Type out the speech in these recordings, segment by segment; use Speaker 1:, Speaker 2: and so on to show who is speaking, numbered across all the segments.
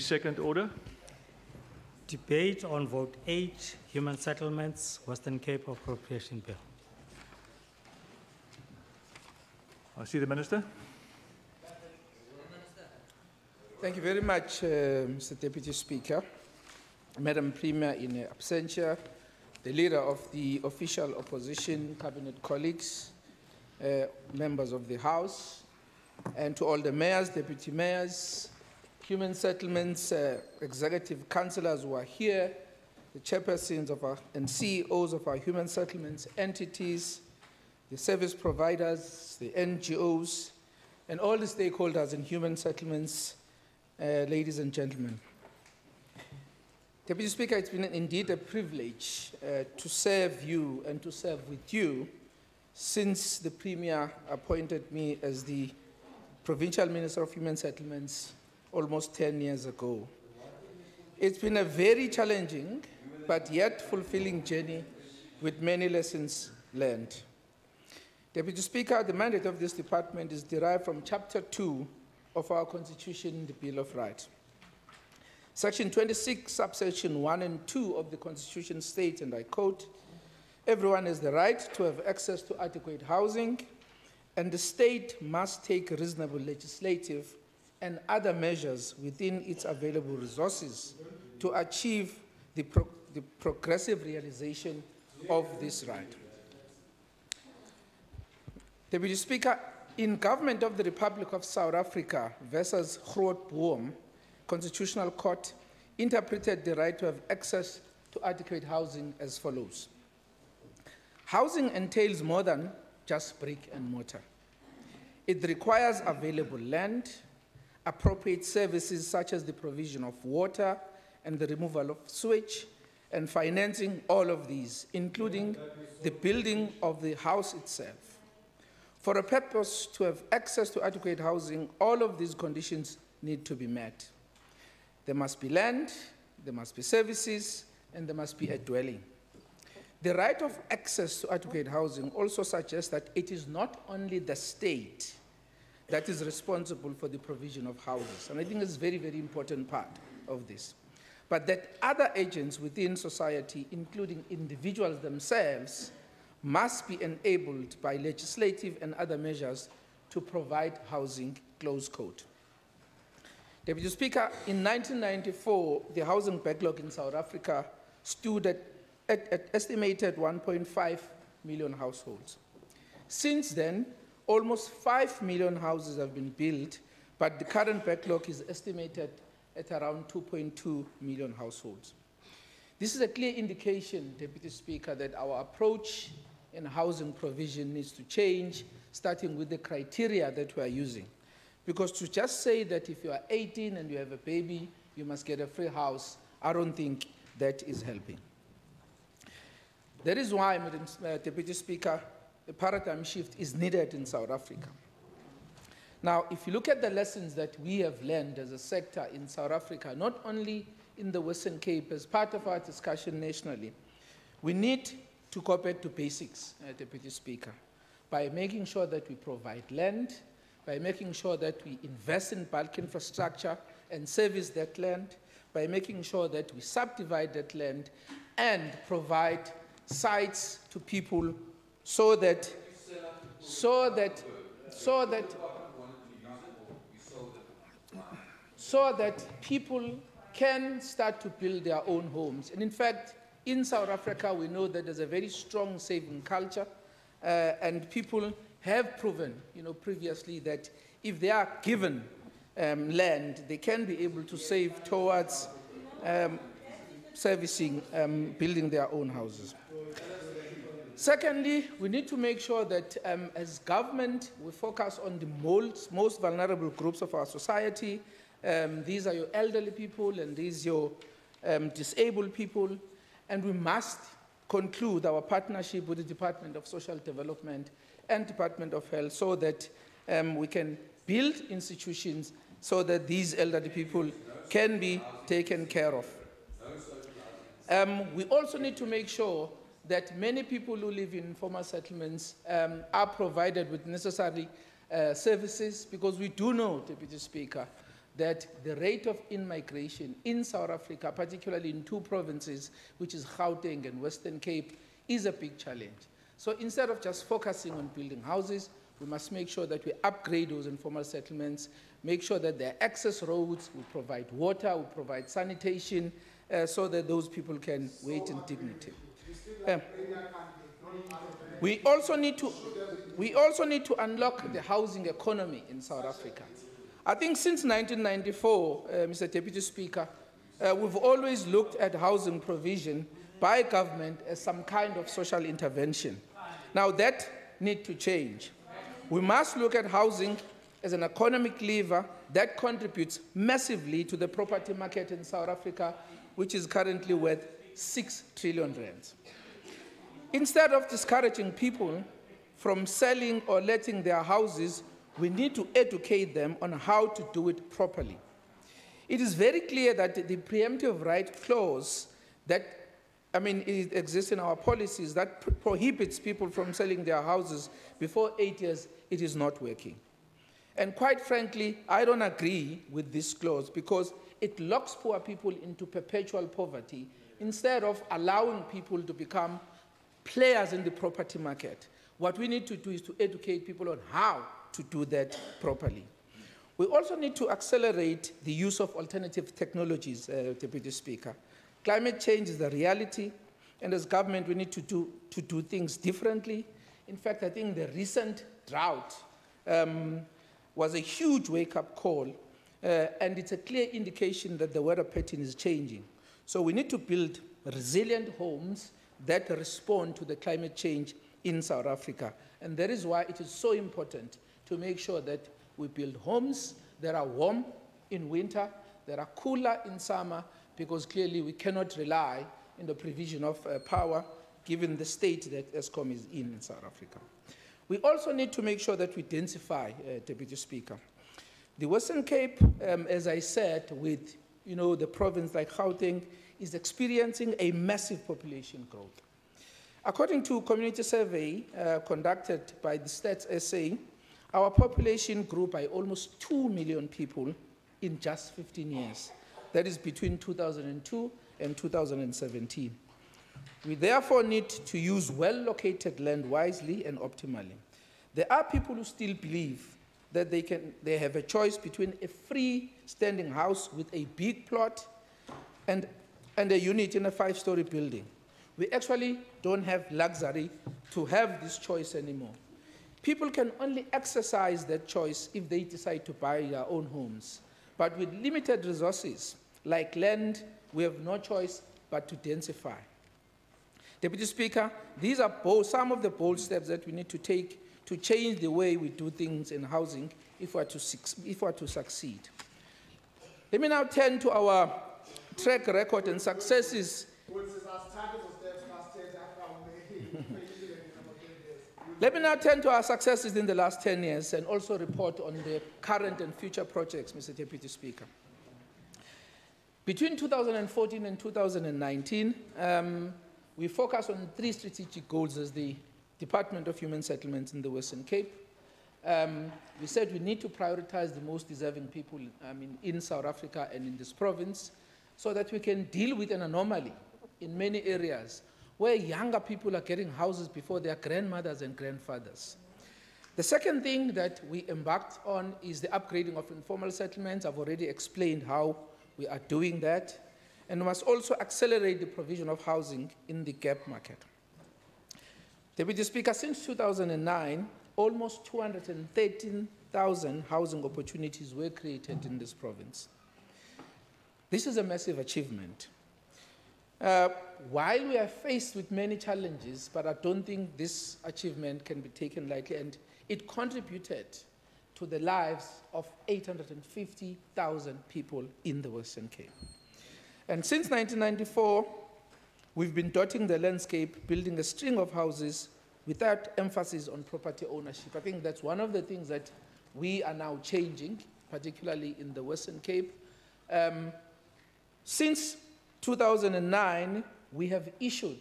Speaker 1: second order.
Speaker 2: Debate on Vote 8, Human Settlements, Western Cape Appropriation Bill.
Speaker 1: I see the Minister.
Speaker 3: Thank you very much, Mr. Deputy Speaker. Madam Premier in absentia, the Leader of the Official Opposition, Cabinet colleagues, members of the House, and to all the mayors, deputy mayors, human settlements, executive councillors who are here, the chairpersons of our, and CEOs of our human settlements entities, the service providers, the NGOs, and all the stakeholders in human settlements, ladies and gentlemen. Deputy Speaker, it's been indeed a privilege to serve you and to serve with you since the Premier appointed me as the Provincial Minister of Human Settlements almost 10 years ago. It's been a very challenging but yet fulfilling journey with many lessons learned. Deputy Speaker, the mandate of this department is derived from Chapter 2 of our Constitution, the Bill of Rights. Section 26, subsection 1 and 2 of the Constitution states, and I quote, "Everyone has the right to have access to adequate housing, and the state must take reasonable legislative and other measures within its available resources to achieve the progressive realization of this right." Deputy Speaker, in Government of the Republic of South Africa versus Grootboom, Constitutional Court interpreted the right to have access to adequate housing as follows. Housing entails more than just brick and mortar. It requires available land, appropriate services such as the provision of water and the removal of sewage, and financing all of these, including the building of the house itself. For a purpose to have access to adequate housing, all of these conditions need to be met. There must be land, there must be services, and there must be a dwelling. The right of access to adequate housing also suggests that it is not only the state that is responsible for the provision of houses, and I think it's a very, very important part of this, but that other agents within society, including individuals themselves, must be enabled by legislative and other measures to provide housing, close quote. Deputy Speaker, in 1994, the housing backlog in South Africa stood at estimated 1.5 million households. Since then, almost 5 million houses have been built, but the current backlog is estimated at around 2.2 million households. This is a clear indication, Deputy Speaker, that our approach in housing provision needs to change, starting with the criteria that we are using. Because to just say that if you are 18 and you have a baby, you must get a free house, I don't think that is helping. That is why, Madam Deputy Speaker, a paradigm shift is needed in South Africa. Now, if you look at the lessons that we have learned as a sector in South Africa, not only in the Western Cape, as part of our discussion nationally, we need to go back to basics, Deputy Speaker, by making sure that we provide land, by making sure that we invest in bulk infrastructure and service that land, by making sure that we subdivide that land and provide sites to people so that people can start to build their own homes. And in fact, in South Africa, we know that there's a very strong saving culture, and people have proven, previously that if they are given land, they can be able to save towards servicing, building their own houses. Secondly, we need to make sure that as government, we focus on the most vulnerable groups of our society. These are your elderly people, and these are your disabled people. And we must conclude our partnership with the Department of Social Development and Department of Health so that we can build institutions so that these elderly people can be taken care of. We also need to make sure that many people who live in informal settlements are provided with necessary services, because we do know, Deputy Speaker, that the rate of in-migration in South Africa, particularly in two provinces, which is Gauteng and Western Cape, is a big challenge. So instead of just focusing on building houses, we must make sure that we upgrade those informal settlements, make sure that there are access roads, we provide water, we provide sanitation, so that those people can wait in dignity. We also need to unlock the housing economy in South Africa. I think since 1994, Mr. Deputy Speaker, we've always looked at housing provision by government as some kind of social intervention. Now that needs to change. We must look at housing as an economic lever that contributes massively to the property market in South Africa, which is currently worth 6 trillion rands. Instead of discouraging people from selling or letting their houses, we need to educate them on how to do it properly. It is very clear that the preemptive right clause that, it exists in our policies that prohibits people from selling their houses before 8 years, it is not working. And quite frankly, I don't agree with this clause because it locks poor people into perpetual poverty instead of allowing people to become players in the property market. What we need to do is to educate people on how to do that properly. We also need to accelerate the use of alternative technologies, Deputy Speaker. Climate change is the reality, and as government we need to do things differently. In fact, I think the recent drought was a huge wake-up call, and it's a clear indication that the weather pattern is changing. So we need to build resilient homes that respond to the climate change in South Africa. And that is why it is so important to make sure that we build homes that are warm in winter, that are cooler in summer, because clearly we cannot rely on the provision of power given the state that ESCOM is in South Africa. We also need to make sure that we densify, Deputy Speaker. The Western Cape, as I said, with the province like Gauteng, is experiencing a massive population growth. According to a community survey conducted by the Stats SA, our population grew by almost 2 million people in just 15 years. That is between 2002 and 2017. We therefore need to use well-located land wisely and optimally. There are people who still believe that they have a choice between a free-standing house with a big plot and a unit in a 5-story building. We actually don't have luxury to have this choice anymore. People can only exercise that choice if they decide to buy their own homes. But with limited resources, like land, we have no choice but to densify. Deputy Speaker, these are some of the bold steps that we need to take to change the way we do things in housing if we are to succeed. Let me now turn to our track record and successes. Let me now turn to our successes in the last 10 years and also report on the current and future projects, Mr. Deputy Speaker. Between 2014 and 2019, we focused on 3 strategic goals as the Department of Human Settlements in the Western Cape. We said we need to prioritize the most deserving people in South Africa and in this province so that we can deal with an anomaly in many areas where younger people are getting houses before their grandmothers and grandfathers. The second thing that we embarked on is the upgrading of informal settlements. I've already explained how we are doing that. And we must also accelerate the provision of housing in the gap market. Deputy Speaker, since 2009, almost 213,000 housing opportunities were created in this province. This is a massive achievement. While we are faced with many challenges, but I don't think this achievement can be taken lightly, and it contributed to the lives of 850,000 people in the Western Cape. And since 1994, we've been dotting the landscape, building a string of houses without emphasis on property ownership. I think that's one of the things that we are now changing, particularly in the Western Cape. Since 2009, we have issued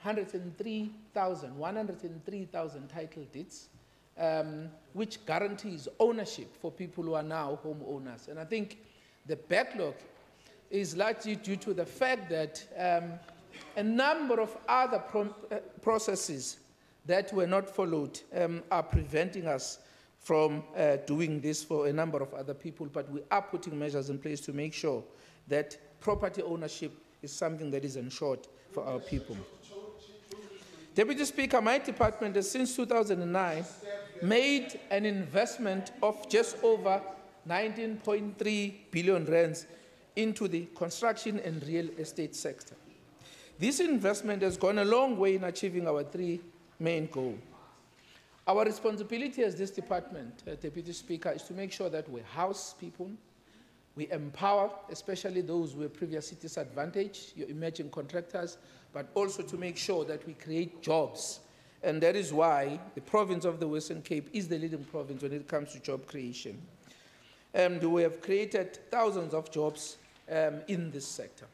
Speaker 3: 103,000 title deeds, which guarantees ownership for people who are now homeowners. And I think The backlog is largely due to the fact that a number of other processes that were not followed are preventing us from doing this for a number of other people, but we are putting measures in place to make sure that property ownership is something that is ensured for our people. Deputy Speaker, my department has since 2009 made an investment of just over 19.3 billion rands into the construction and real estate sector. This investment has gone a long way in achieving our three main goals. Our responsibility as this department, Deputy Speaker, is to make sure that we house people, we empower, especially those who were previously disadvantaged, your emerging contractors, but also to make sure that we create jobs. And that is why the province of the Western Cape is the leading province when it comes to job creation. And we have created thousands of jobs in this sector.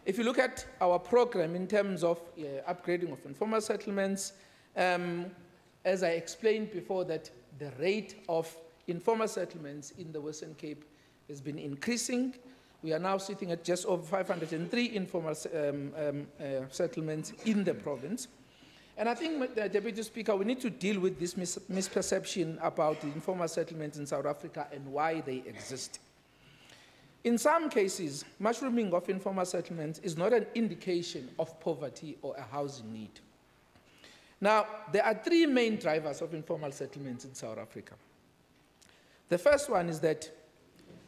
Speaker 3: If you look at our program in terms of upgrading of informal settlements, as I explained before, that the rate of informal settlements in the Western Cape has been increasing. We are now sitting at just over 503 informal settlements in the province. And I think, Deputy Speaker, we need to deal with this misperception about the informal settlements in South Africa and why they exist. In some cases, mushrooming of informal settlements is not an indication of poverty or a housing need. Now, there are three main drivers of informal settlements in South Africa. The first one is that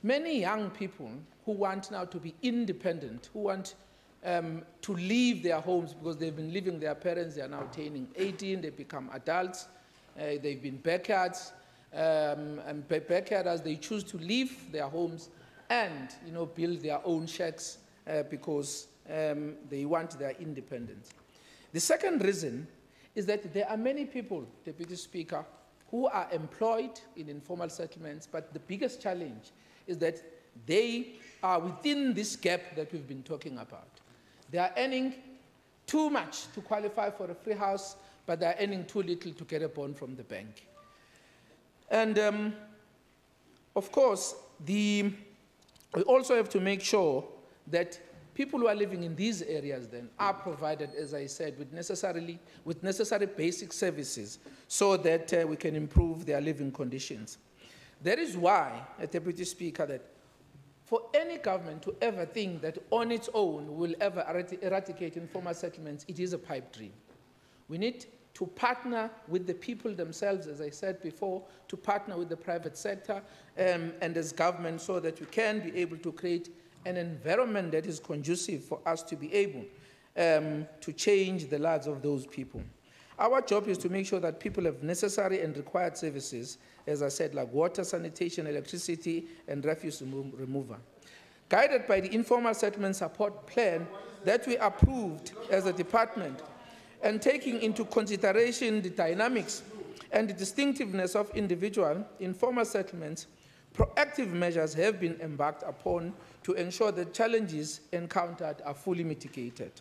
Speaker 3: many young people who want now to be independent, who want to leave their homes because they've been living with their parents, they are now turning 18, they become adults, they've been backyards, and backyarders, they choose to leave their homes and build their own shacks because they want their independence. The second reason is that there are many people, Deputy Speaker, who are employed in informal settlements, but the biggest challenge is that they are within this gap that we've been talking about. They are earning too much to qualify for a free house, but they are earning too little to get a bond from the bank. And of course, we also have to make sure that people who are living in these areas then are provided, as I said, with necessary basic services so that we can improve their living conditions. That is why, Deputy Speaker, that for any government to ever think that on its own will ever eradicate informal settlements, it is a pipe dream. We need to partner with the people themselves, as I said before, to partner with the private sector and as government so that we can be able to create an environment that is conducive for us to be able to change the lives of those people. Our job is to make sure that people have necessary and required services, as I said, like water, sanitation, electricity, and refuse removal. Guided by the Informal Settlement Support Plan that we approved as a department, and taking into consideration the dynamics and the distinctiveness of individual informal settlements, proactive measures have been embarked upon to ensure that challenges encountered are fully mitigated.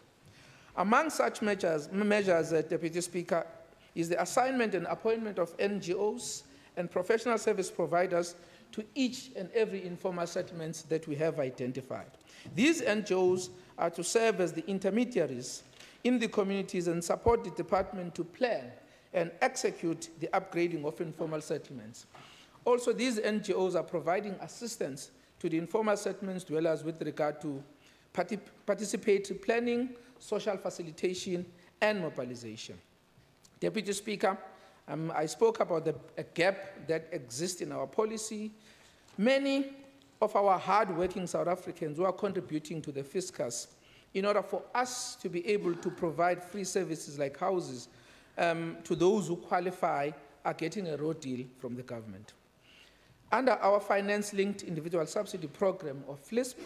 Speaker 3: Among such measures, Deputy Speaker, is the assignment and appointment of NGOs and professional service providers to each and every informal settlements that we have identified. These NGOs are to serve as the intermediaries in the communities and support the department to plan and execute the upgrading of informal settlements. Also, these NGOs are providing assistance to the informal settlements dwellers with regard to participatory planning, social facilitation, and mobilization. Deputy Speaker, I spoke about a gap that exists in our policy. Many of our hard-working South Africans who are contributing to the fiscus in order for us to be able to provide free services like houses to those who qualify are getting a raw deal from the government. Under our finance-linked individual subsidy program, or FLISP,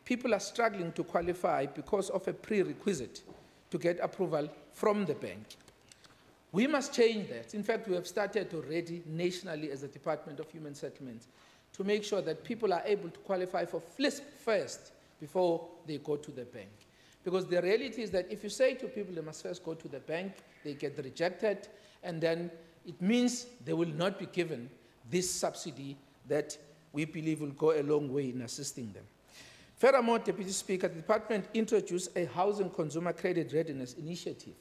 Speaker 3: people are struggling to qualify because of a prerequisite to get approval from the bank. We must change that. In fact, we have started already nationally as a Department of Human Settlements to make sure that people are able to qualify for FLISP first before they go to the bank. Because the reality is that if you say to people they must first go to the bank, they get rejected, and then it means they will not be given this subsidy that we believe will go a long way in assisting them. Furthermore, Deputy Speaker, the department introduced a housing consumer credit readiness initiative.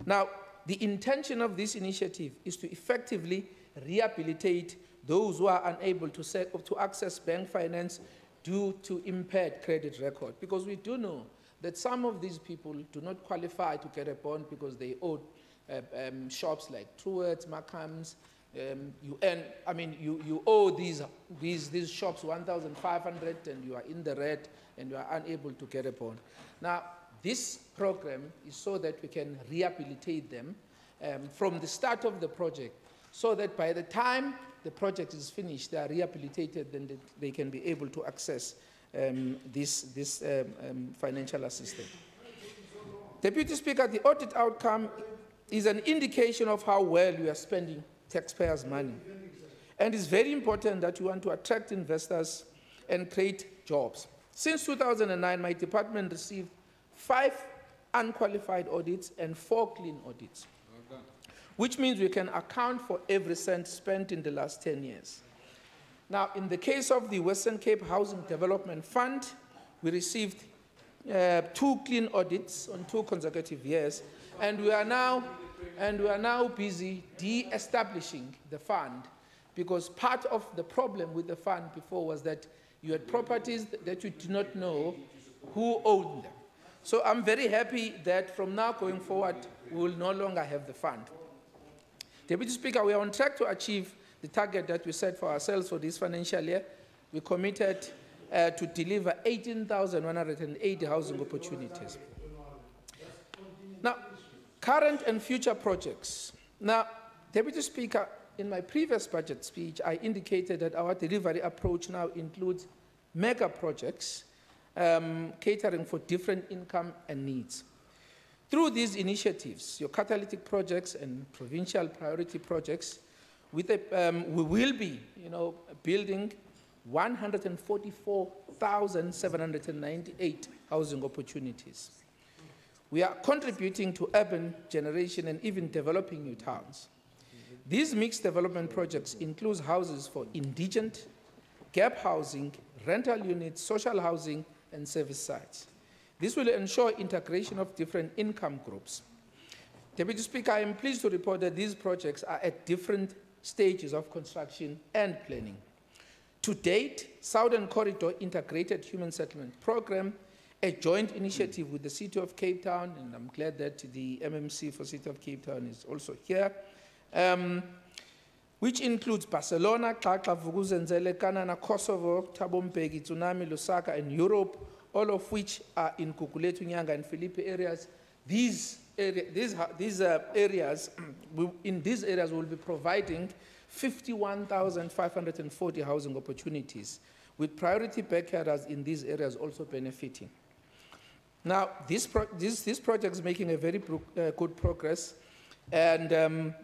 Speaker 3: Now, the intention of this initiative is to effectively rehabilitate those who are unable to access bank finance due to impaired credit record, because we do know that some of these people do not qualify to get a bond because they owe shops like Truworths, Markham's. You owe these shops 1,500 and you are in the red and you are unable to get a bond. Now, this program is so that we can rehabilitate them from the start of the project, so that by the time the project is finished, they are rehabilitated, then they can be able to access this financial assistance. Deputy Speaker, the audit outcome is an indication of how well we are spending taxpayers' money. And it's very important that we want to attract investors and create jobs. Since 2009, my department received 5 unqualified audits and 4 clean audits, which means we can account for every cent spent in the last 10 years. Now, in the case of the Western Cape Housing Development Fund, we received 2 clean audits on 2 consecutive years, and we are now busy de-establishing the fund, because part of the problem with the fund before was that you had properties that you did not know who owned them. So I'm very happy that from now going forward, we will no longer have the fund. Deputy Speaker, we are on track to achieve the target that we set for ourselves for this financial year. We committed to deliver 18,180 housing opportunities. Now, current and future projects. Now, Deputy Speaker, in my previous budget speech, I indicated that our delivery approach now includes mega projects catering for different income and needs. Through these initiatives, your catalytic projects and provincial priority projects, we will be building 144,798 housing opportunities. We are contributing to urban generation and even developing new towns. These mixed development projects include houses for indigent, gap housing, rental units, social housing, and service sites. This will ensure integration of different income groups. Deputy Speaker, I am pleased to report that these projects are at different stages of construction and planning. To date, Southern Corridor Integrated Human Settlement Program, a joint initiative with the City of Cape Town, and I'm glad that the MMC for City of Cape Town is also here, which includes Barcelona, Xaxa, Vuk'uzenzele, Kanana, Kosovo, Thabo Mbeki, Tsunami, Lusaka, and Europe, all of which are in Gugulethu, Nyanga, and Philippe areas. In these areas, we'll be providing 51,540 housing opportunities, with priority backyarders in these areas also benefiting. Now, this project is making a very good progress, and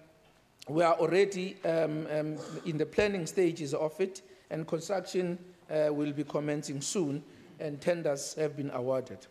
Speaker 3: we are already in the planning stages of it, and construction will be commencing soon, and tenders have been awarded.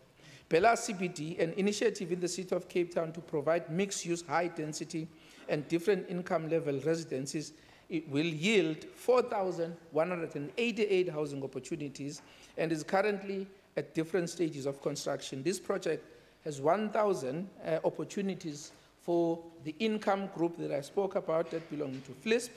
Speaker 3: Bela CBD, an initiative in the City of Cape Town to provide mixed-use, high-density, and different income level residencies, it will yield 4,188 housing opportunities and is currently at different stages of construction. This project has 1,000 opportunities for the income group that I spoke about that belong to FLISP,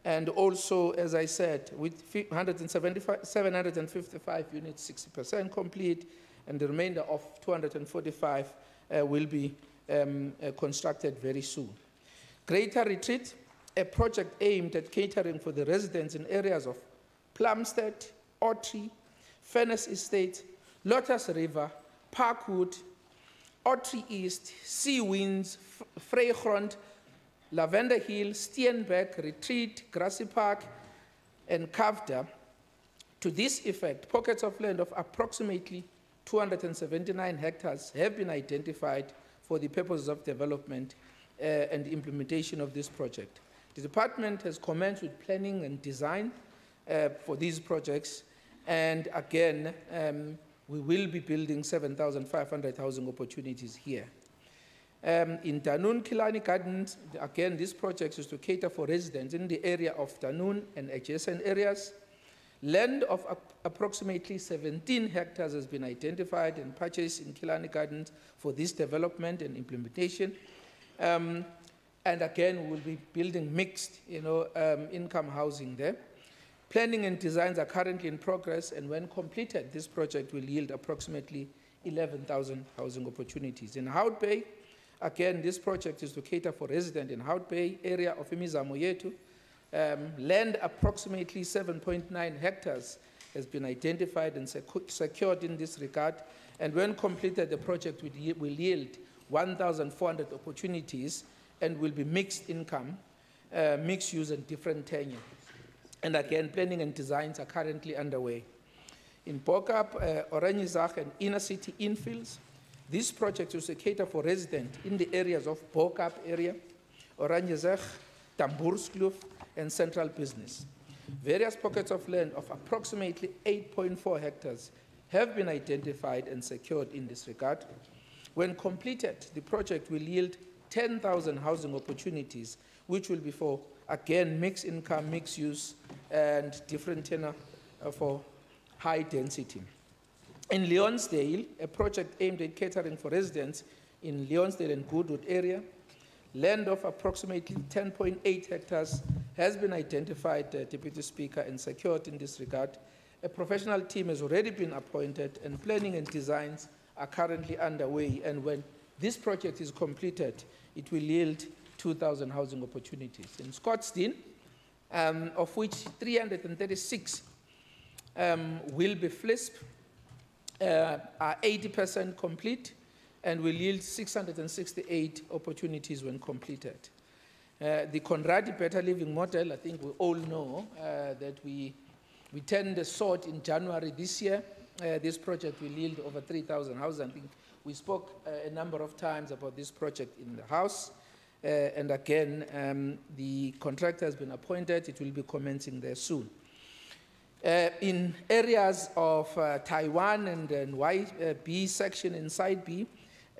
Speaker 3: and also, as I said, with 755 units, 60% complete, and the remainder of 245 will be constructed very soon. Greater Retreat, a project aimed at catering for the residents in areas of Plumstead, Ottery, Furnace Estate, Lotus River, Parkwood, Ottery East, Sea Winds, Vrygrond, Lavender Hill, Steenberg, Retreat, Grassy Park, and Kavda. To this effect, pockets of land of approximately 279 hectares have been identified for the purposes of development and implementation of this project. The department has commenced with planning and design for these projects, and again, we will be building 7,500 housing opportunities here. In Danun Kilani Gardens, again, this project is to cater for residents in the area of Danun and adjacent areas. Land of approximately 17 hectares has been identified and purchased in Kilani Gardens for this development and implementation. And again, we'll be building mixed, income housing there. Planning and designs are currently in progress, and when completed, this project will yield approximately 11,000 housing opportunities. In Hout Bay, again, this project is to cater for residents in Hout Bay area of Imizamo Yetu. Land approximately 7.9 hectares has been identified and secured in this regard. And when completed, the project will yield 1,400 opportunities and will be mixed income, mixed use and different tenure. And again, planning and designs are currently underway. In Bokap, Oranienburg and inner city infills, this project is to cater for residents in the areas of Bokap area, Oranienburg, Tamboerskloof, and central business. Various pockets of land of approximately 8.4 hectares have been identified and secured in this regard. When completed, the project will yield 10,000 housing opportunities, which will be for, again, mixed income, mixed use, and different tenor for high density. In Leonsdale, a project aimed at catering for residents in Leonsdale and Goodwood area, land of approximately 10.8 hectares has been identified, Deputy Speaker, and secured in this regard. A professional team has already been appointed, and planning and designs are currently underway. And when this project is completed, it will yield 2,000 housing opportunities. In Scottsdene, of which 336 will be FLISP, are 80% complete, and will yield 668 opportunities when completed. The Conradi Better Living Model, I think we all know that we turned the sword in January this year. This project will yield over 3,000 houses. I think we spoke a number of times about this project in the House. And again, the contractor has been appointed. It will be commencing there soon. In areas of Taiwan and YB section in Side B,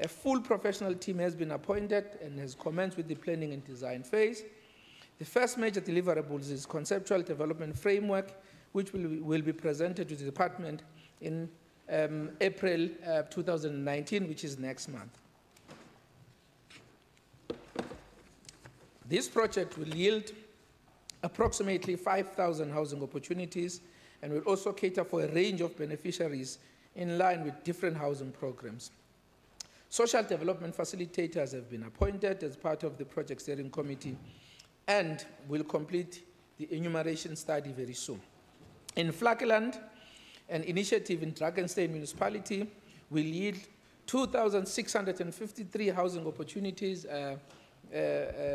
Speaker 3: a full professional team has been appointed and has commenced with the planning and design phase. The first major deliverables is conceptual development framework, which will be presented to the department in April 2019, which is next month. This project will yield approximately 5,000 housing opportunities and will also cater for a range of beneficiaries in line with different housing programs. Social development facilitators have been appointed as part of the project steering committee and will complete the enumeration study very soon. In Vlakkeland, an initiative in Drakenstein municipality will yield 2,653 housing opportunities,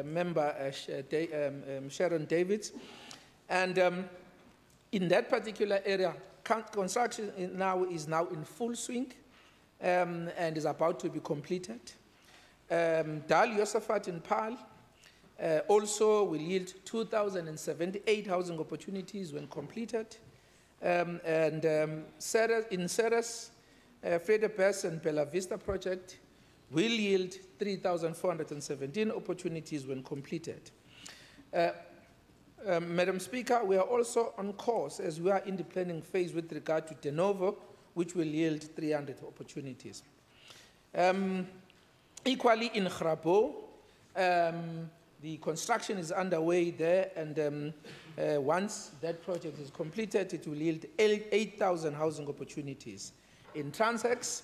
Speaker 3: member Sharon Davids. And in that particular area, construction is now in full swing and is about to be completed. Dal Yosafat in Paarl also will yield 2,078 housing opportunities when completed. In Ceres, Fredebes and Bella Vista project will yield 3,417 opportunities when completed. Madam Speaker, we are also on course as we are in the planning phase with regard to De Novo, which will yield 300 opportunities. Equally in Grabo, the construction is underway there, and once that project is completed, it will yield 8,000 housing opportunities. In Transex,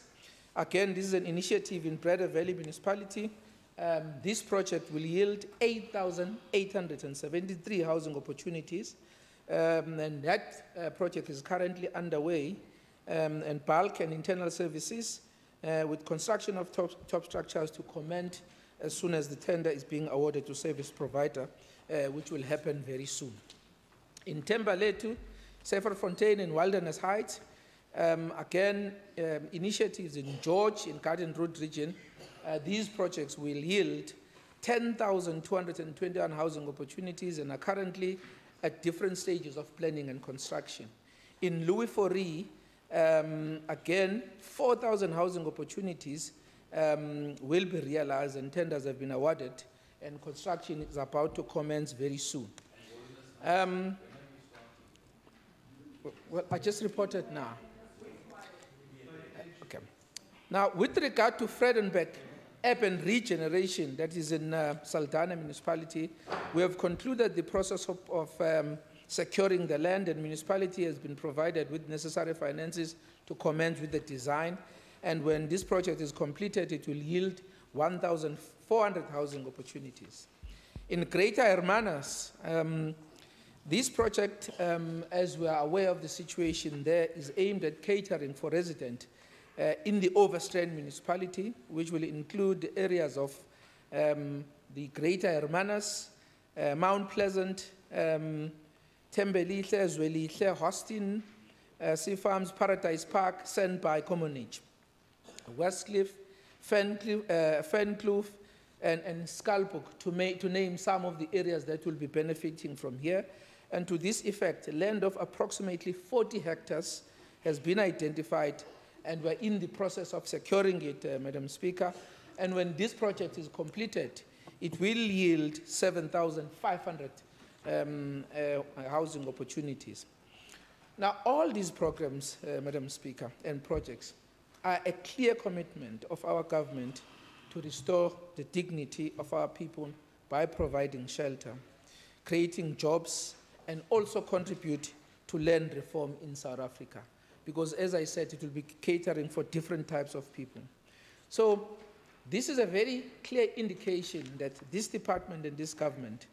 Speaker 3: again, this is an initiative in Breda Valley Municipality. This project will yield 8,873 housing opportunities, and that project is currently underway, and bulk and internal services with construction of top structures to commence as soon as the tender is being awarded to service provider, which will happen very soon. In Thembalethu, Syferfontein and Wilderness Heights, again, initiatives in George, in Garden Road region, these projects will yield 10,221 housing opportunities and are currently at different stages of planning and construction. In Louis Fourie, again, 4,000 housing opportunities will be realized and tenders have been awarded and construction is about to commence very soon. Well, I just reported now. Okay. Now, with regard to Vredenburg urban regeneration, that is in Saldanha municipality, we have concluded the process of securing the land, and municipality has been provided with necessary finances to commence with the design. And when this project is completed, it will yield 1,400 housing opportunities. In Greater Hermanas, this project, as we are aware of the situation there, is aimed at catering for residents in the overstrained municipality, which will include areas of the Greater Hermanas, Mount Pleasant, Tembelihle, Zwelihle, Hostin, Sea Farms, Paradise Park, Sandby, Commonage, Westcliff, Fernkloof, and Skalbrook, to name some of the areas that will be benefiting from here. And to this effect, land of approximately 40 hectares has been identified, and we're in the process of securing it, Madam Speaker. And when this project is completed, it will yield 7,500 housing opportunities. Now, all these programs, Madam Speaker, and projects are a clear commitment of our government to restore the dignity of our people by providing shelter, creating jobs, and also contribute to land reform in South Africa. Because, as I said, it will be catering for different types of people. So this is a very clear indication that this department and this government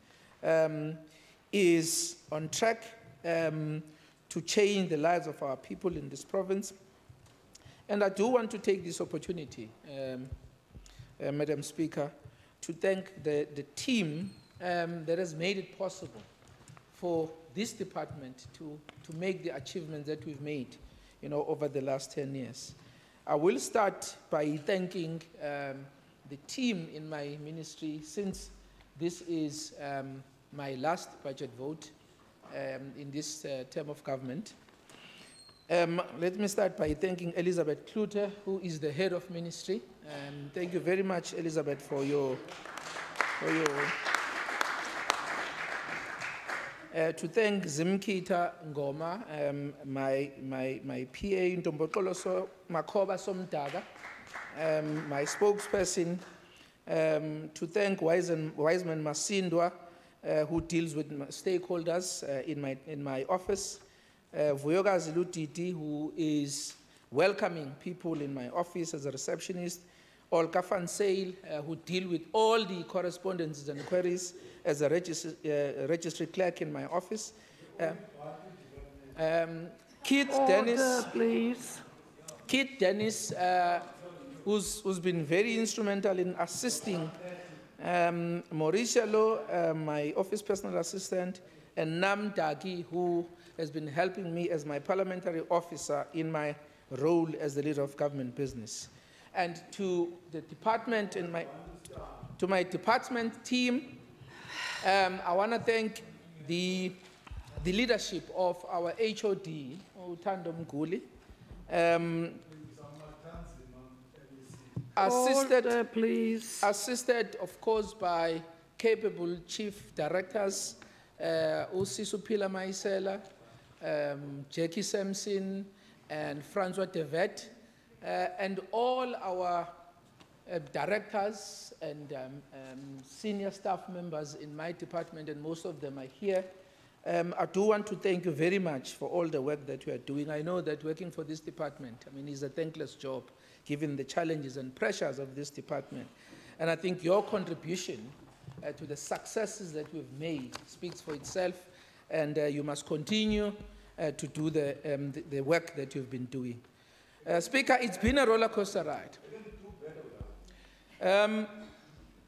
Speaker 3: is on track to change the lives of our people in this province. And I do want to take this opportunity, Madam Speaker, to thank the team that has made it possible for this department to make the achievements that we've made, over the last 10 years. I will start by thanking the team in my ministry, since this is my last budget vote in this term of government. Let me start by thanking Elizabeth Klute, who is the head of ministry. Thank you very much, Elizabeth, for your to thank Zimkita Ngoma, my PA, Ntombokoloso Makoba Somdaga, my spokesperson, to thank Wiseman Masindwa, who deals with stakeholders in my office, Vuyoga Zilutiti, who is welcoming people in my office as a receptionist, Olka Fansail, who deal with all the correspondences and queries as a registry clerk in my office. Keith Dennis,
Speaker 4: please.
Speaker 3: Keith Dennis, who's been very instrumental in assisting Mauricio Lo, my office personal assistant, and Nam Dagi, who has been helping me as my parliamentary officer in my role as the leader of government business. And to the department and to my department team, I want to thank the leadership of our HOD, Utando Mguli, assisted, of course, by capable chief directors, Usisu Pila Maisela, Jackie Sampson, and Francois Devet, and all our directors and senior staff members in my department, and most of them are here. I do want to thank you very much for all the work that you are doing. I know that working for this department, is a thankless job, given the challenges and pressures of this department. And I think your contribution to the successes that we've made speaks for itself, and you must continue to do the work that you've been doing. Speaker, it's been a roller coaster ride.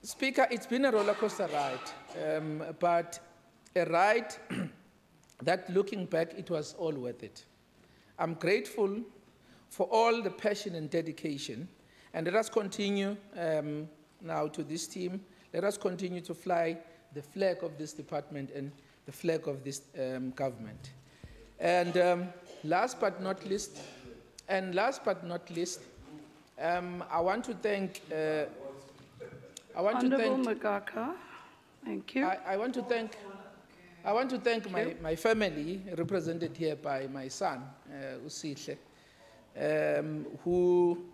Speaker 3: Speaker, it's been a roller coaster ride, but a ride that, looking back, it was all worth it. I'm grateful for all the passion and dedication, and let us continue now to this team. Let us continue to fly the flag of this department and the flag of this government. And last but not least, I want to thank.
Speaker 4: Honourable Magaka, thank you.
Speaker 3: I want to thank my family, represented here by my son, Usihle, who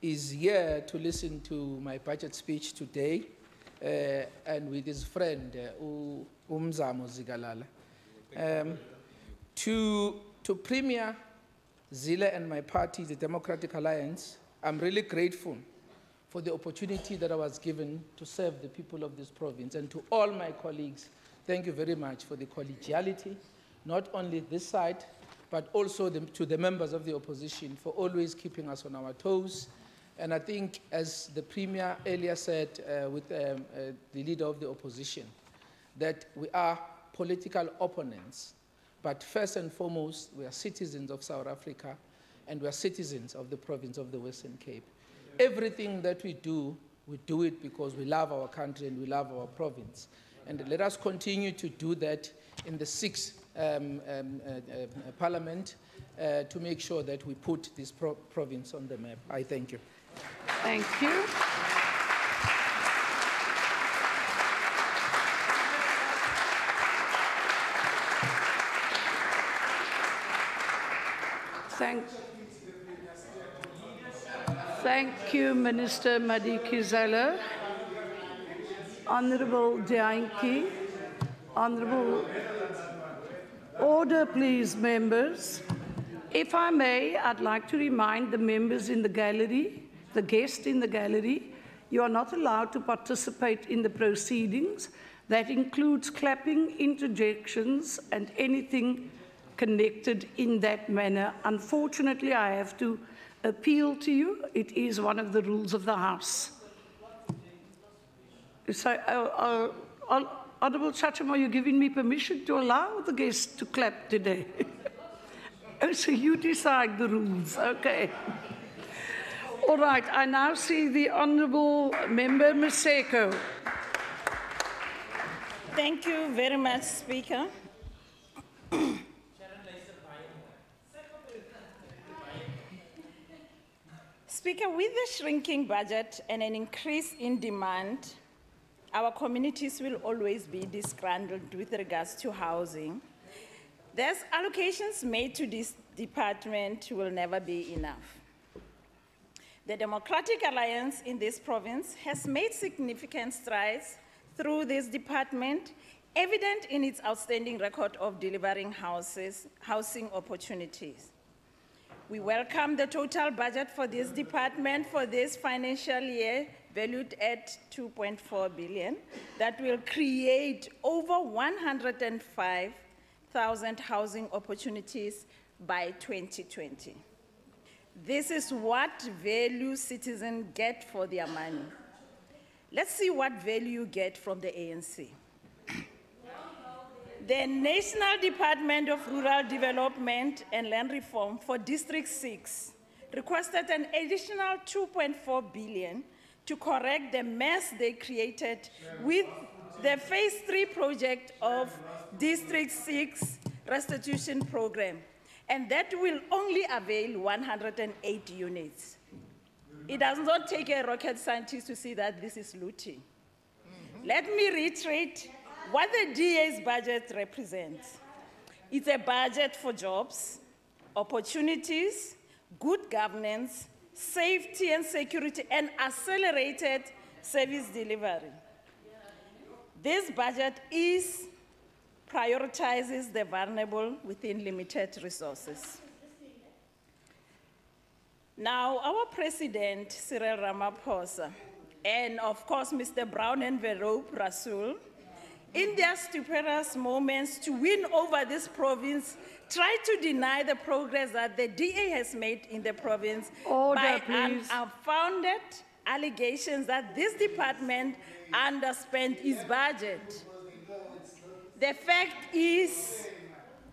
Speaker 3: is here to listen to my budget speech today, and with his friend, Umzamo Zigalala. To Premier Zille and my party, the Democratic Alliance, I'm really grateful for the opportunity that I was given to serve the people of this province. And to all my colleagues, thank you very much for the collegiality, not only this side, but also to the members of the opposition for always keeping us on our toes. And I think, as the Premier earlier said with the leader of the opposition, that we are political opponents, but first and foremost, we are citizens of South Africa, and we are citizens of the province of the Western Cape. Everything that we do it because we love our country and we love our province. And let us continue to do that in the 6th Parliament to make sure that we put this province on the map. I thank you.
Speaker 4: Thank you. Thank you, Minister Madikizela. Honourable Dianki. Honourable, order please, members. If I may, I'd like to remind the members in the gallery, the guests in the gallery, you are not allowed to participate in the proceedings. That includes clapping, interjections, and anything connected in that manner. Unfortunately, I have to appeal to you. It is one of the rules of the House. So, Honourable Chacham, are you giving me permission to allow the guests to clap today? Oh, so you decide the rules, okay. All right, I now see the Honourable Member Maseko.
Speaker 5: Thank you very much, Speaker. Speaker, with the shrinking budget and an increase in demand, our communities will always be disgruntled with regards to housing. Thus, allocations made to this department will never be enough. The Democratic Alliance in this province has made significant strides through this department, evident in its outstanding record of delivering housing opportunities. We welcome the total budget for this department for this financial year, valued at 2.4 billion, that will create over 105,000 housing opportunities by 2020. This is what value citizens get for their money. Let's see what value you get from the ANC. The National Department of Rural Development and Land Reform for District 6 requested an additional 2.4 billion to correct the mess they created with the Phase 3 project of District 6 restitution program, and that will only avail 108 units. It does not take a rocket scientist to see that this is looting. Let me reiterate what the DA's budget represents. It's a budget for jobs, opportunities, good governance, safety and security, and accelerated service delivery. This budget prioritizes the vulnerable within limited resources. Now, our President, Cyril Ramaphosa, and of course, Mr. Brown Envelope Rasool, in their stupendous moments to win over this province, try to deny the progress that the DA has made in the province by unfounded allegations that this department underspent its budget. The fact is...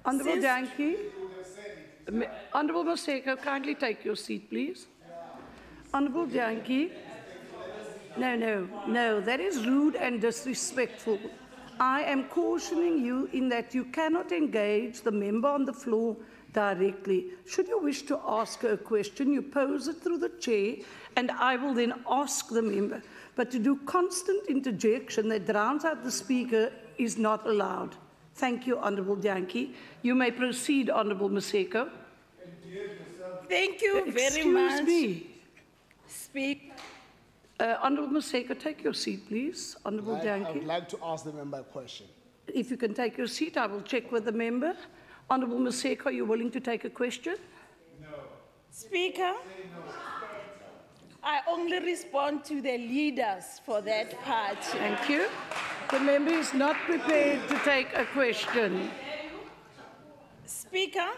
Speaker 4: Honourable Danke, Honourable Maseko, kindly take your seat, please. Honourable Danke, no, that is rude and disrespectful. I am cautioning you in that you cannot engage the member on the floor directly. Should you wish to ask her a question, you pose it through the chair, and I will then ask the member. But to do constant interjection that drowns out the speaker is not allowed. Thank you, Honourable Yankee. You may proceed, Honourable Maseko.
Speaker 5: Thank you very
Speaker 4: Excuse
Speaker 5: much.
Speaker 4: me.
Speaker 5: Speak.
Speaker 4: Honourable Maseko, take your seat, please. Honourable
Speaker 6: I
Speaker 4: Yankee.
Speaker 6: would like to ask the member a question.
Speaker 4: If you can take your seat, I will check with the member. Honourable Maseko, are you willing to take a question?
Speaker 5: Speaker, I only respond to the leaders for that part.
Speaker 4: Thank you. The member is not prepared to take a question.
Speaker 5: Speaker,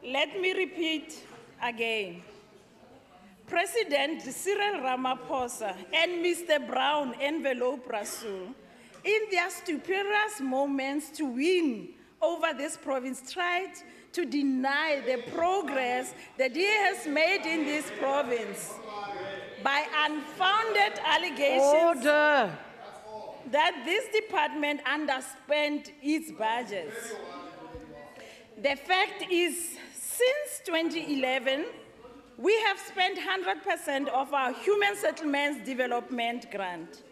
Speaker 5: let me repeat again. President Cyril Ramaphosa and Mr. Brown Envelope Rasool, in their stupendous moments to win over this province, tried to deny the progress that he has made in this province by unfounded allegations
Speaker 4: Order.
Speaker 5: that this department underspent its budgets. The fact is, since 2011, we have spent 100% of our Human Settlements Development Grant.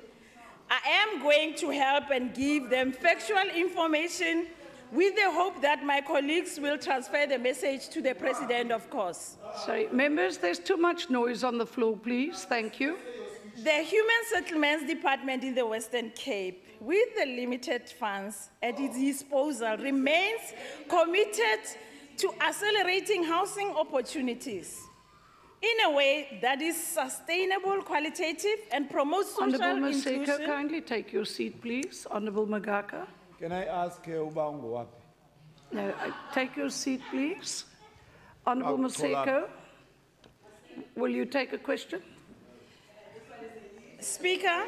Speaker 5: I am going to help and give them factual information with the hope that my colleagues will transfer the message to the President, of course.
Speaker 4: Sorry, members, there's too much noise on the floor, please. Thank you.
Speaker 5: The Human Settlements Department in the Western Cape, with the limited funds at its disposal, remains committed to accelerating housing opportunities in a way that is sustainable, qualitative, and promotes social
Speaker 4: Honourable Maseko,
Speaker 5: inclusion.
Speaker 4: kindly take your seat, please. Honourable Magaka.
Speaker 7: Can I ask Ubango wapi?
Speaker 4: No, take your seat, please. Honourable Maseko, will you take a question?
Speaker 5: Speaker,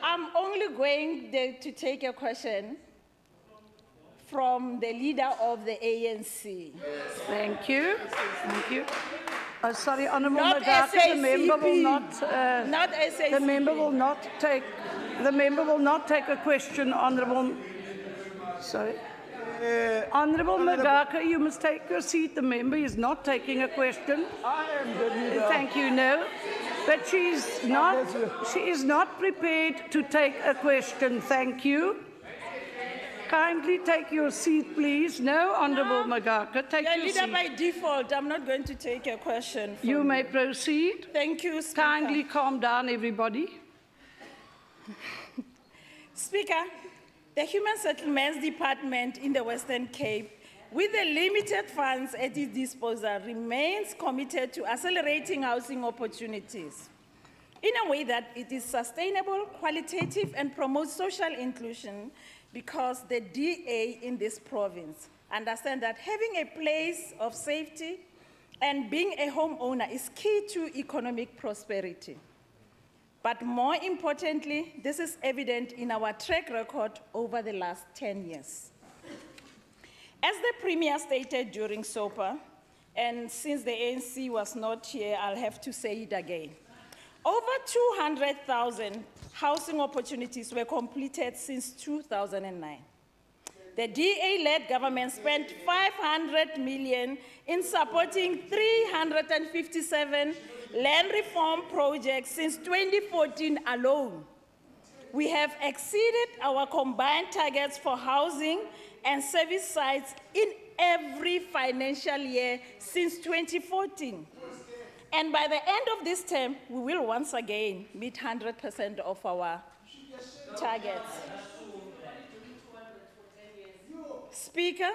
Speaker 5: I'm only going to take a question from the leader of the ANC.
Speaker 4: Thank you. Thank you. Sorry, Honourable
Speaker 5: Not
Speaker 4: Magaka, the member will
Speaker 5: SACP.
Speaker 4: not.
Speaker 5: Not SACP.
Speaker 4: The member will not take. The member will not take a question, Honourable. Sorry. Honourable Magaka, you must take your seat. The member is not taking a question.
Speaker 7: I am the leader.
Speaker 4: Thank you, no. But she is not prepared to take a question. Thank you. Kindly take your seat, please. No, Honourable Magaka, take
Speaker 5: Your
Speaker 4: your
Speaker 5: leader
Speaker 4: seat.
Speaker 5: by default, I'm not going to take a question. From
Speaker 4: You may proceed.
Speaker 5: Thank you, Speaker.
Speaker 4: Kindly calm down, everybody.
Speaker 5: Speaker, the Human Settlements Department in the Western Cape, with the limited funds at its disposal, remains committed to accelerating housing opportunities in a way that it is sustainable, qualitative, and promotes social inclusion, because the DA in this province understand that having a place of safety and being a homeowner is key to economic prosperity. But more importantly, this is evident in our track record over the last 10 years. As the Premier stated during SOPA, and since the ANC was not here, I'll have to say it again, over 200,000 housing opportunities were completed since 2009. The DA-led government spent 500 million in supporting 357 land reform projects since 2014 alone. We have exceeded our combined targets for housing and service sites in every financial year since 2014. And by the end of this term, we will once again meet 100% of our targets. Speaker,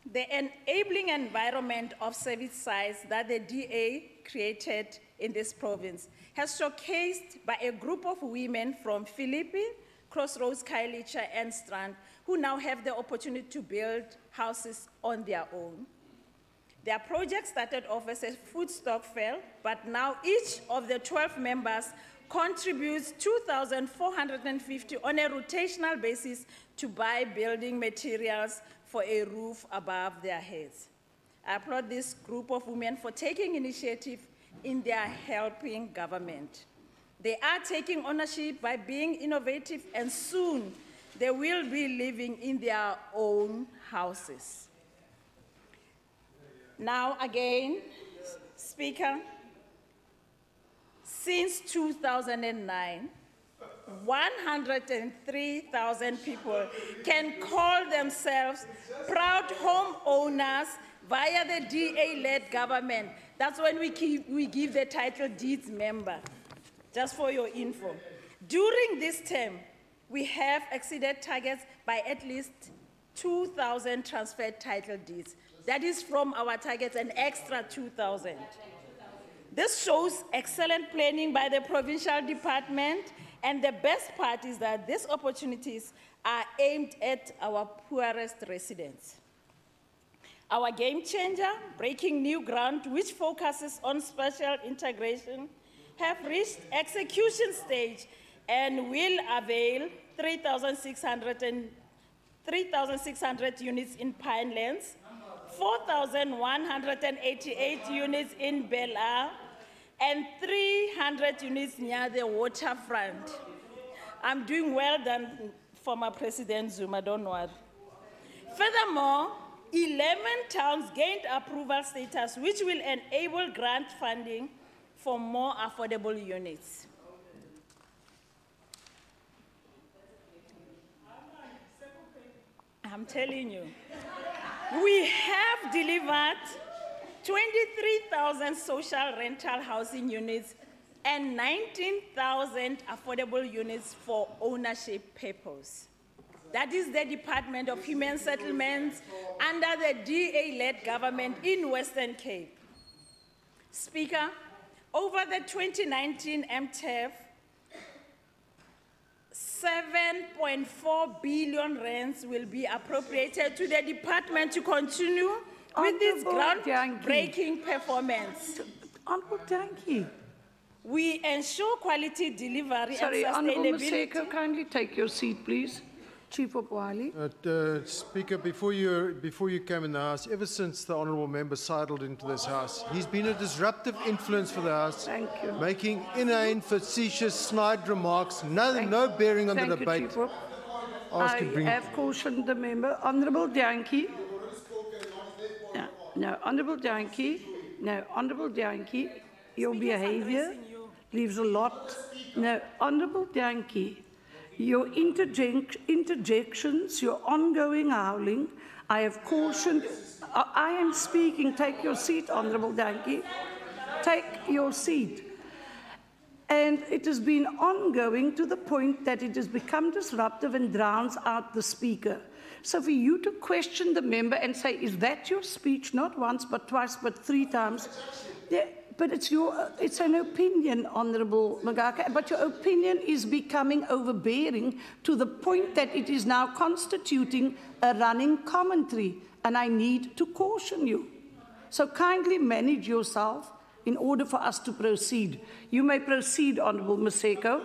Speaker 5: the enabling environment of service sites that the DA created in this province has showcased by a group of women from Philippines, Crossroads, Kailicha, and Strand, who now have the opportunity to build houses on their own. Their project started off as a food stock fair, but now each of the 12 members contributes 2,450 on a rotational basis to buy building materials for a roof above their heads. I applaud this group of women for taking initiative in their helping government. They are taking ownership by being innovative, and soon they will be living in their own houses. Now again, Speaker, since 2009, 103,000 people can call themselves proud homeowners via the DA-led government. That's when we give the title deeds member, just for your info. During this term, we have exceeded targets by at least 2,000 transferred title deeds. That is from our targets, an extra 2,000. This shows excellent planning by the provincial department, and the best part is that these opportunities are aimed at our poorest residents. Our game changer, Breaking New Ground, which focuses on spatial integration, have reached execution stage and will avail 3,600 units in Pinelands, 4,188 units in Bel Air, and 300 units near the waterfront. I'm doing well done, former President Zuma, don't worry. Furthermore, 11 towns gained approval status, which will enable grant funding for more affordable units. I'm telling you, we have delivered 23,000 social rental housing units and 19,000 affordable units for ownership purpose. That is the Department of Human Settlements under the DA-led government in Western Cape. Speaker, over the 2019 MTEF, 7.4 billion rands will be appropriated to the department to continue with this groundbreaking performance.
Speaker 4: Honorable Dankie.
Speaker 5: We ensure quality delivery
Speaker 4: Sorry,
Speaker 5: and
Speaker 4: Honorable
Speaker 5: sustainability.
Speaker 4: Maseko, kindly take your seat, please. Chief of Wali.
Speaker 8: Speaker, before you came in the House, ever since the Honourable Member sidled into this House, he's been a disruptive influence for the House,
Speaker 4: Thank you.
Speaker 8: making inane, facetious, snide remarks, no bearing on the debate.
Speaker 4: Thank you, Chief Whip.
Speaker 8: Ask him, bring-
Speaker 4: I have cautioned the member. Honourable Dankie. No, Honourable Dankie. No, Honourable Dankie. Your behaviour leaves a lot. No, Honourable Dankie. Your interjections, your ongoing howling, I have cautioned. I am speaking. Take your seat, Honourable Dankie. Take your seat. And it has been ongoing to the point that it has become disruptive and drowns out the speaker. So for you to question the member and say, is that your speech, not once, but twice, but 3 times, yeah, but it's an opinion, Honourable Magaka, but your opinion is becoming overbearing to the point that it is now constituting a running commentary, and I need to caution you. So kindly manage yourself in order for us to proceed. You may proceed, Honourable Maseko.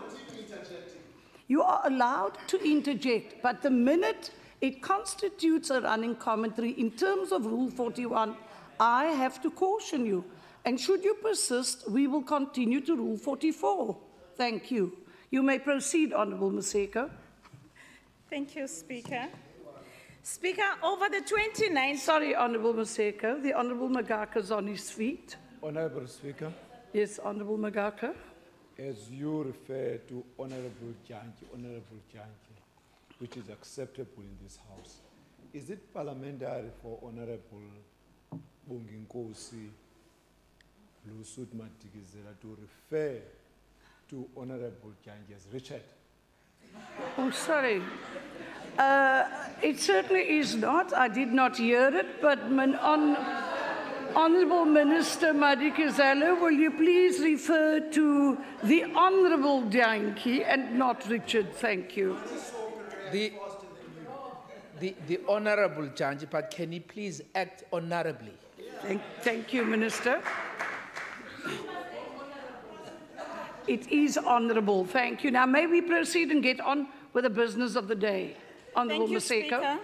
Speaker 4: You are allowed to interject, but the minute it constitutes a running commentary in terms of Rule 41, I have to caution you. And should you persist, we will continue to Rule 44. Thank you. You may proceed, Honourable Maseko.
Speaker 5: Thank you, Speaker. Speaker, over the 29th...
Speaker 4: Sorry, Honourable Maseko. The Honourable Magaka is on his feet.
Speaker 7: Honourable Speaker,
Speaker 4: Yes, Honourable Magaka.
Speaker 7: as you refer to Honourable Janki, which is acceptable in this House, is it parliamentary for Honourable Bunginkosi Lusut Matikizela to refer to Honourable Janki as Richard?
Speaker 4: Oh, sorry. It certainly is not. I did not hear it, but Honourable Minister Madikizela, will you please refer to the Honourable Dankie and not Richard? Thank you.
Speaker 3: The Honourable Janji, but can he please act honourably?
Speaker 4: Thank you, Minister. It is honourable. Thank you. Now, may we proceed and get on with the business of the day? Honourable
Speaker 5: Thank you,
Speaker 4: Maseko.
Speaker 5: Speaker.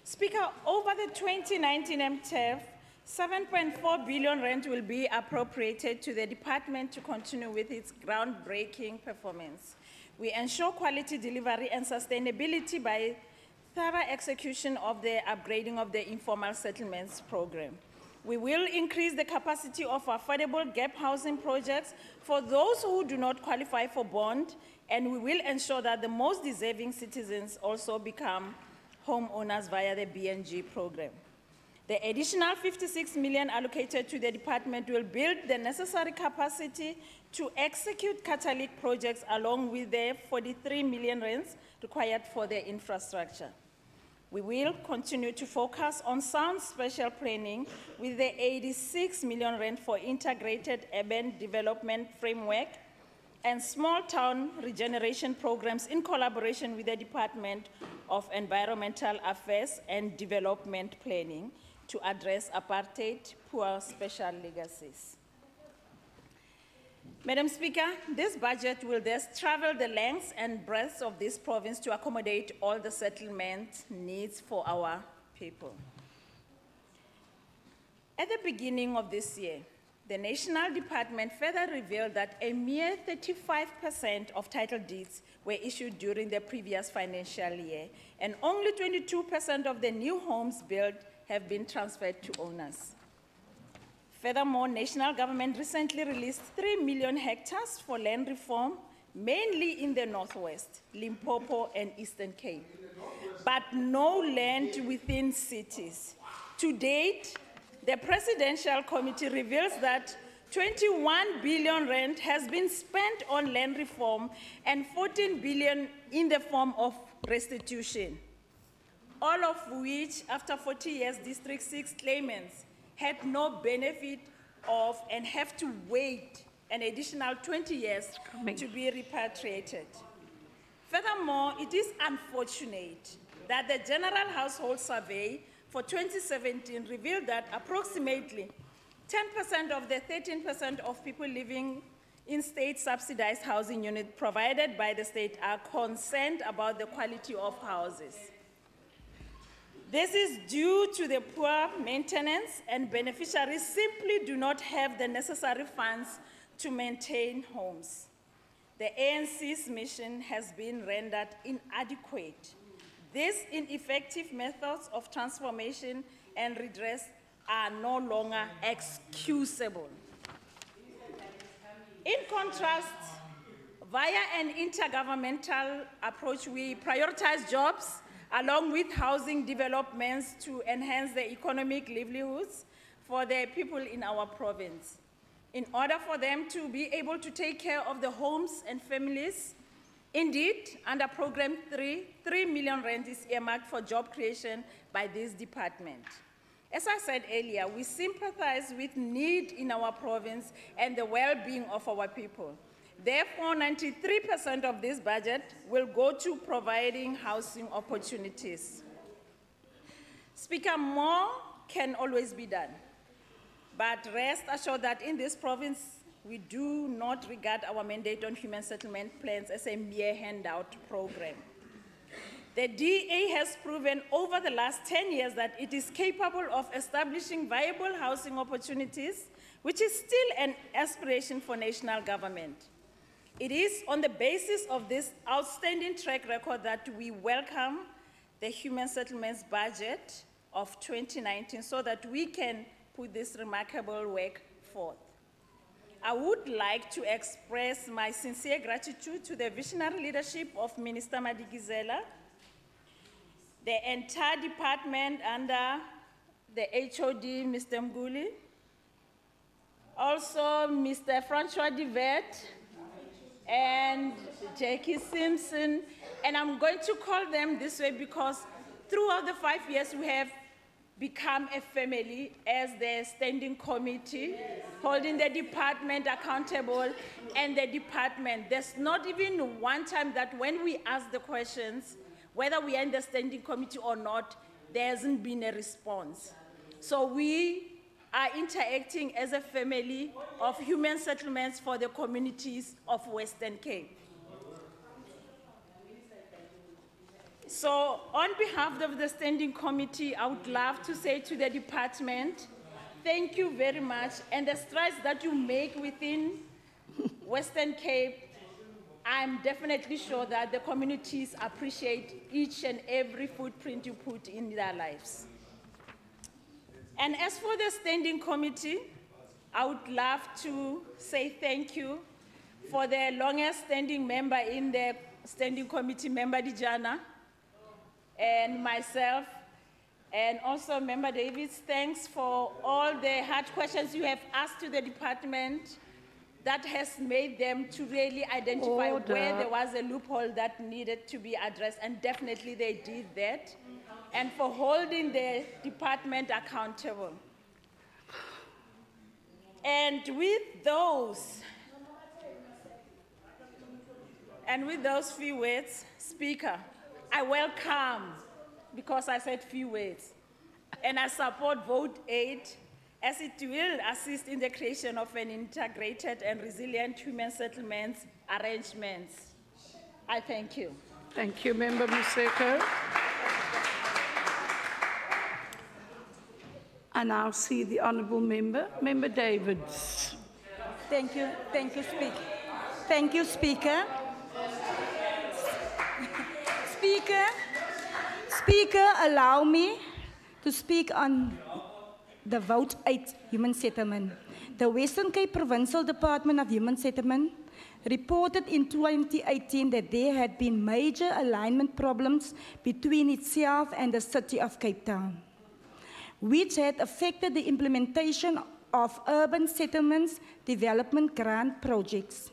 Speaker 5: Speaker, over the 2019 MTEF, 7.4 billion rand will be appropriated to the department to continue with its groundbreaking performance. We ensure quality delivery and sustainability by thorough execution of the upgrading of the informal settlements program. We will increase the capacity of affordable gap housing projects for those who do not qualify for bond, and we will ensure that the most deserving citizens also become homeowners via the BNG program. The additional 56 million allocated to the department will build the necessary capacity to execute catalytic projects along with the 43 million rands required for their infrastructure. We will continue to focus on sound spatial planning with the 86 million rand for integrated urban development framework and small town regeneration programs in collaboration with the Department of Environmental Affairs and Development Planning to address apartheid, poor special legacies. Madam Speaker, this budget will thus travel the length and breadth of this province to accommodate all the settlement needs for our people. At the beginning of this year, the National Department further revealed that a mere 35% of title deeds were issued during the previous financial year, and only 22% of the new homes built have been transferred to owners. Furthermore, national government recently released 3 million hectares for land reform, mainly in the Northwest, Limpopo, and Eastern Cape, but no land within cities. To date, the Presidential Committee reveals that 21 billion rand has been spent on land reform and 14 billion in the form of restitution, all of which, after 40 years, District 6 claimants had no benefit of and have to wait an additional 20 years to be repatriated. Furthermore, it is unfortunate that the General Household Survey for 2017 revealed that approximately 10% of the 13% of people living in state-subsidized housing units provided by the state are concerned about the quality of houses. This is due to the poor maintenance, and beneficiaries simply do not have the necessary funds to maintain homes. The ANC's mission has been rendered inadequate. These ineffective methods of transformation and redress are no longer excusable. In contrast, via an intergovernmental approach, we prioritize jobs along with housing developments to enhance the economic livelihoods for the people in our province. In order for them to be able to take care of the homes and families, indeed, under Program 3, 3 million rand is earmarked for job creation by this department. As I said earlier, we sympathize with need in our province and the well-being of our people. Therefore, 93% of this budget will go to providing housing opportunities. Speaker, more can always be done, but rest assured that in this province, we do not regard our mandate on human settlement plans as a mere handout program. The DA has proven over the last 10 years that it is capable of establishing viable housing opportunities, which is still an aspiration for national government. It is on the basis of this outstanding track record that we welcome the human settlements budget of 2019 so that we can put this remarkable work forth. I would like to express my sincere gratitude to the visionary leadership of Minister Madikizela, the entire department under the HOD, Mr. Mguli, also Mr. Francois Divet, and Jackie Simpson, and I'm going to call them this way because throughout the 5 years we have become a family as the standing committee, holding the department accountable, and the department. There's not even one time that when we ask the questions, whether we are in the standing committee or not, there hasn't been a response. So we are interacting as a family of human settlements for the communities of Western Cape. So on behalf of the Standing Committee, I would love to say to the department, thank you very much, and the strides that you make within Western Cape, I'm definitely sure that the communities appreciate each and every footprint you put in their lives. And as for the standing committee, I would love to say thank you for the longest standing member in the standing committee, Member Dijana, and myself, and also Member Davis. Thanks for all the hard questions you have asked to the department that has made them to really identify where there was a loophole that needed to be addressed, and definitely they did that, and for holding the department accountable. And with those few words, Speaker, I welcome, because I said few words, and I support vote 8, as it will assist in the creation of an integrated and resilient human settlements arrangements. I thank you.
Speaker 4: Thank you, Member Museko. I now see the Honourable Member, Member Davids.
Speaker 9: Thank you, Speaker. Thank you, Speaker. Speaker, allow me to speak on the Vote 8 Human Settlement. The Western Cape Provincial Department of Human Settlement reported in 2018 that there had been major alignment problems between itself and the City of Cape Town, which had affected the implementation of urban settlements development grant projects.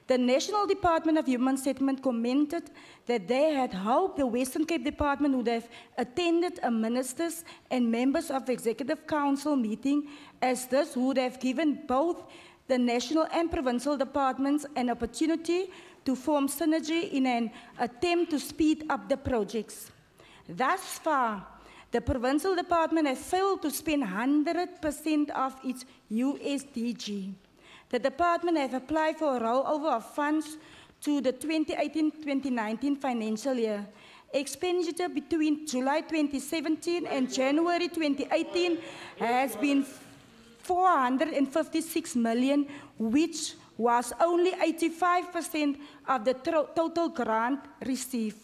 Speaker 9: The National Department of Human Settlement commented that they had hoped the Western Cape Department would have attended a ministers and members of the Executive Council meeting, as this would have given both the national and provincial departments an opportunity to form synergy in an attempt to speed up the projects. Thus far, the provincial department has failed to spend 100% of its USDG. The department has applied for a rollover of funds to the 2018-2019 financial year. Expenditure between July 2017 and January 2018 has been 456 million, which was only 85% of the total grant received.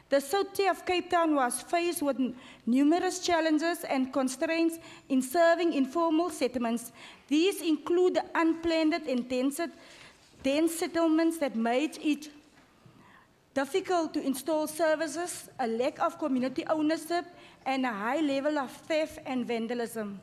Speaker 9: The City of Cape Town was faced with numerous challenges and constraints in serving informal settlements. These include the unplanned and dense settlements that made it difficult to install services, a lack of community ownership, and a high level of theft and vandalism.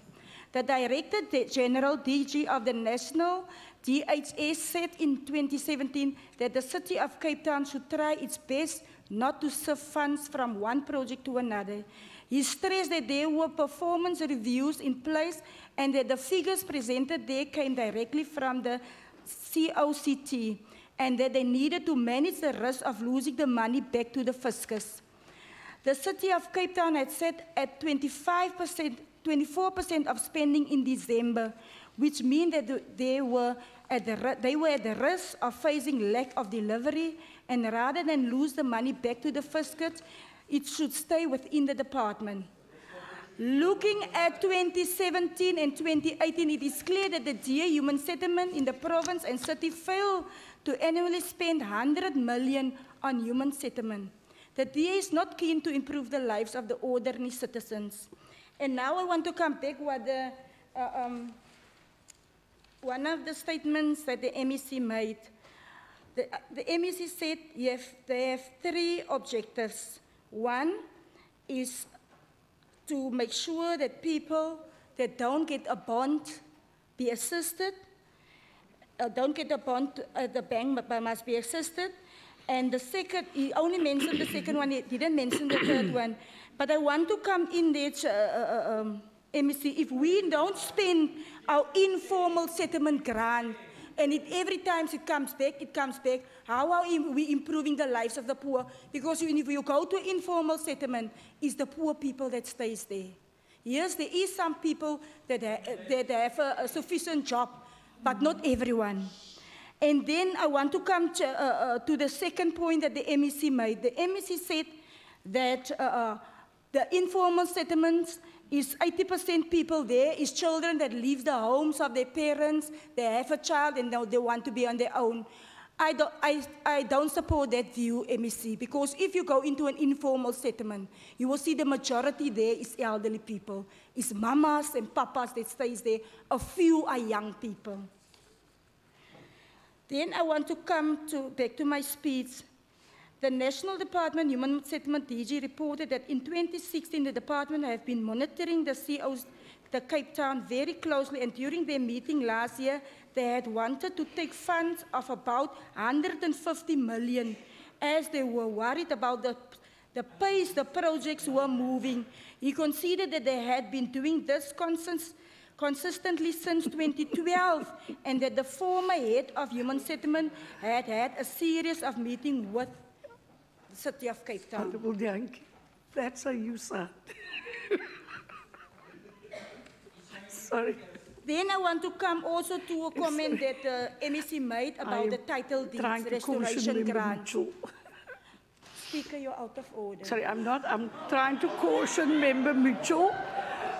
Speaker 9: The Director General DG of the National DHS said in 2017 that the City of Cape Town should try its best not to sift funds from one project to another. He stressed that there were performance reviews in place and that the figures presented there came directly from the COCT, and that they needed to manage the risk of losing the money back to the fiscus. The City of Cape Town had set at 24% of spending in December, which means that they were at the risk of facing lack of delivery, and rather than lose the money back to the fiscus, it should stay within the department. Looking at 2017 and 2018, it is clear that the DA Human Settlement in the province and city failed to annually spend 100 million on human settlement. The DA is not keen to improve the lives of the ordinary citizens. And now I want to come back with one of the statements that the MEC made. The MEC said they have 3 objectives. One is to make sure that people that don't get a bond be assisted, don't get a bond at the bank but must be assisted. And the second, he only mentioned the second one, he didn't mention the third one. But I want to come in there, MEC, if we don't spend our informal settlement grant, and every time it comes back, how are we improving the lives of the poor? Because if you go to informal settlement, it's the poor people that stays there. Yes, there is some people that have a sufficient job, but not everyone. And then I want to come to the second point that the MEC made. The MEC said that the informal settlements is 80% people there is children that leave the homes of their parents, they have a child and now they want to be on their own. I don't support that view, MEC, because if you go into an informal settlement, you will see the majority there is elderly people. It's mamas and papas that stays there. A few are young people. Then I want to come back to my speech. The National Department Human Settlement DG reported that in 2016, the department have been monitoring the COs, the Cape Town very closely, and during their meeting last year, they had wanted to take funds of about 150 million, as they were worried about the pace the projects were moving. He considered that they had been doing this consistently since 2012, and that the former head of Human Settlement had had a series of meetings with the City of Cape Town.
Speaker 4: Honorable Yankee, that's how you sound. Sorry.
Speaker 9: Then I want to come also to a comment that MEC made about the title deeds restoration grant. Speaker, you're out of order.
Speaker 4: Sorry, I'm not. I'm trying to caution Member Mitchell.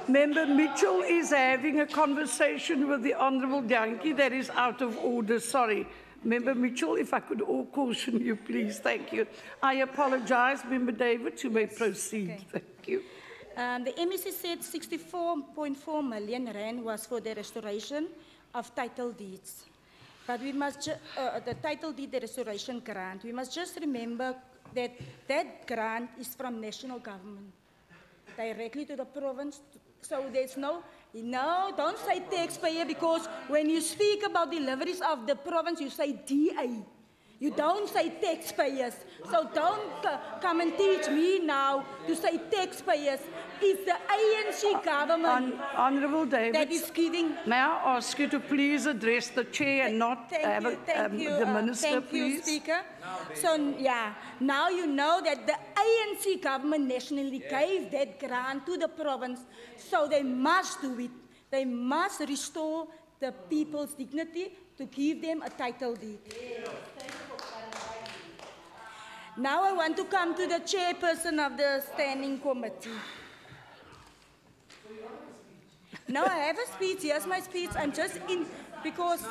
Speaker 4: Member Mitchell is having a conversation with the Honourable Yankee that is out of order. Sorry. Member Mitchell, if I could all caution you, please. Thank you. I apologize. Member David, you may proceed. Okay. Thank you.
Speaker 9: The MEC said 64.4 million rand was for the restoration of title deeds. But we must, the title deed, the restoration grant, we must just remember that that grant is from national government, directly to the province. So there's no, don't say taxpayer, because when you speak about deliveries of the province, you say DA. You don't say taxpayers. So don't come and teach me now to say taxpayers. It's the ANC government
Speaker 4: Honourable David,
Speaker 9: that is giving.
Speaker 4: May I ask you to please address the chair and not the minister,
Speaker 9: please? Thank
Speaker 4: please?
Speaker 9: you, Speaker. So, yeah, now you know that the ANC government nationally gave that grant to the province, so they must do it. They must restore the people's dignity to give them a title deed. Now I want to come to the chairperson of the standing committee. Now I have a speech. Here's my speech. I'm just in because.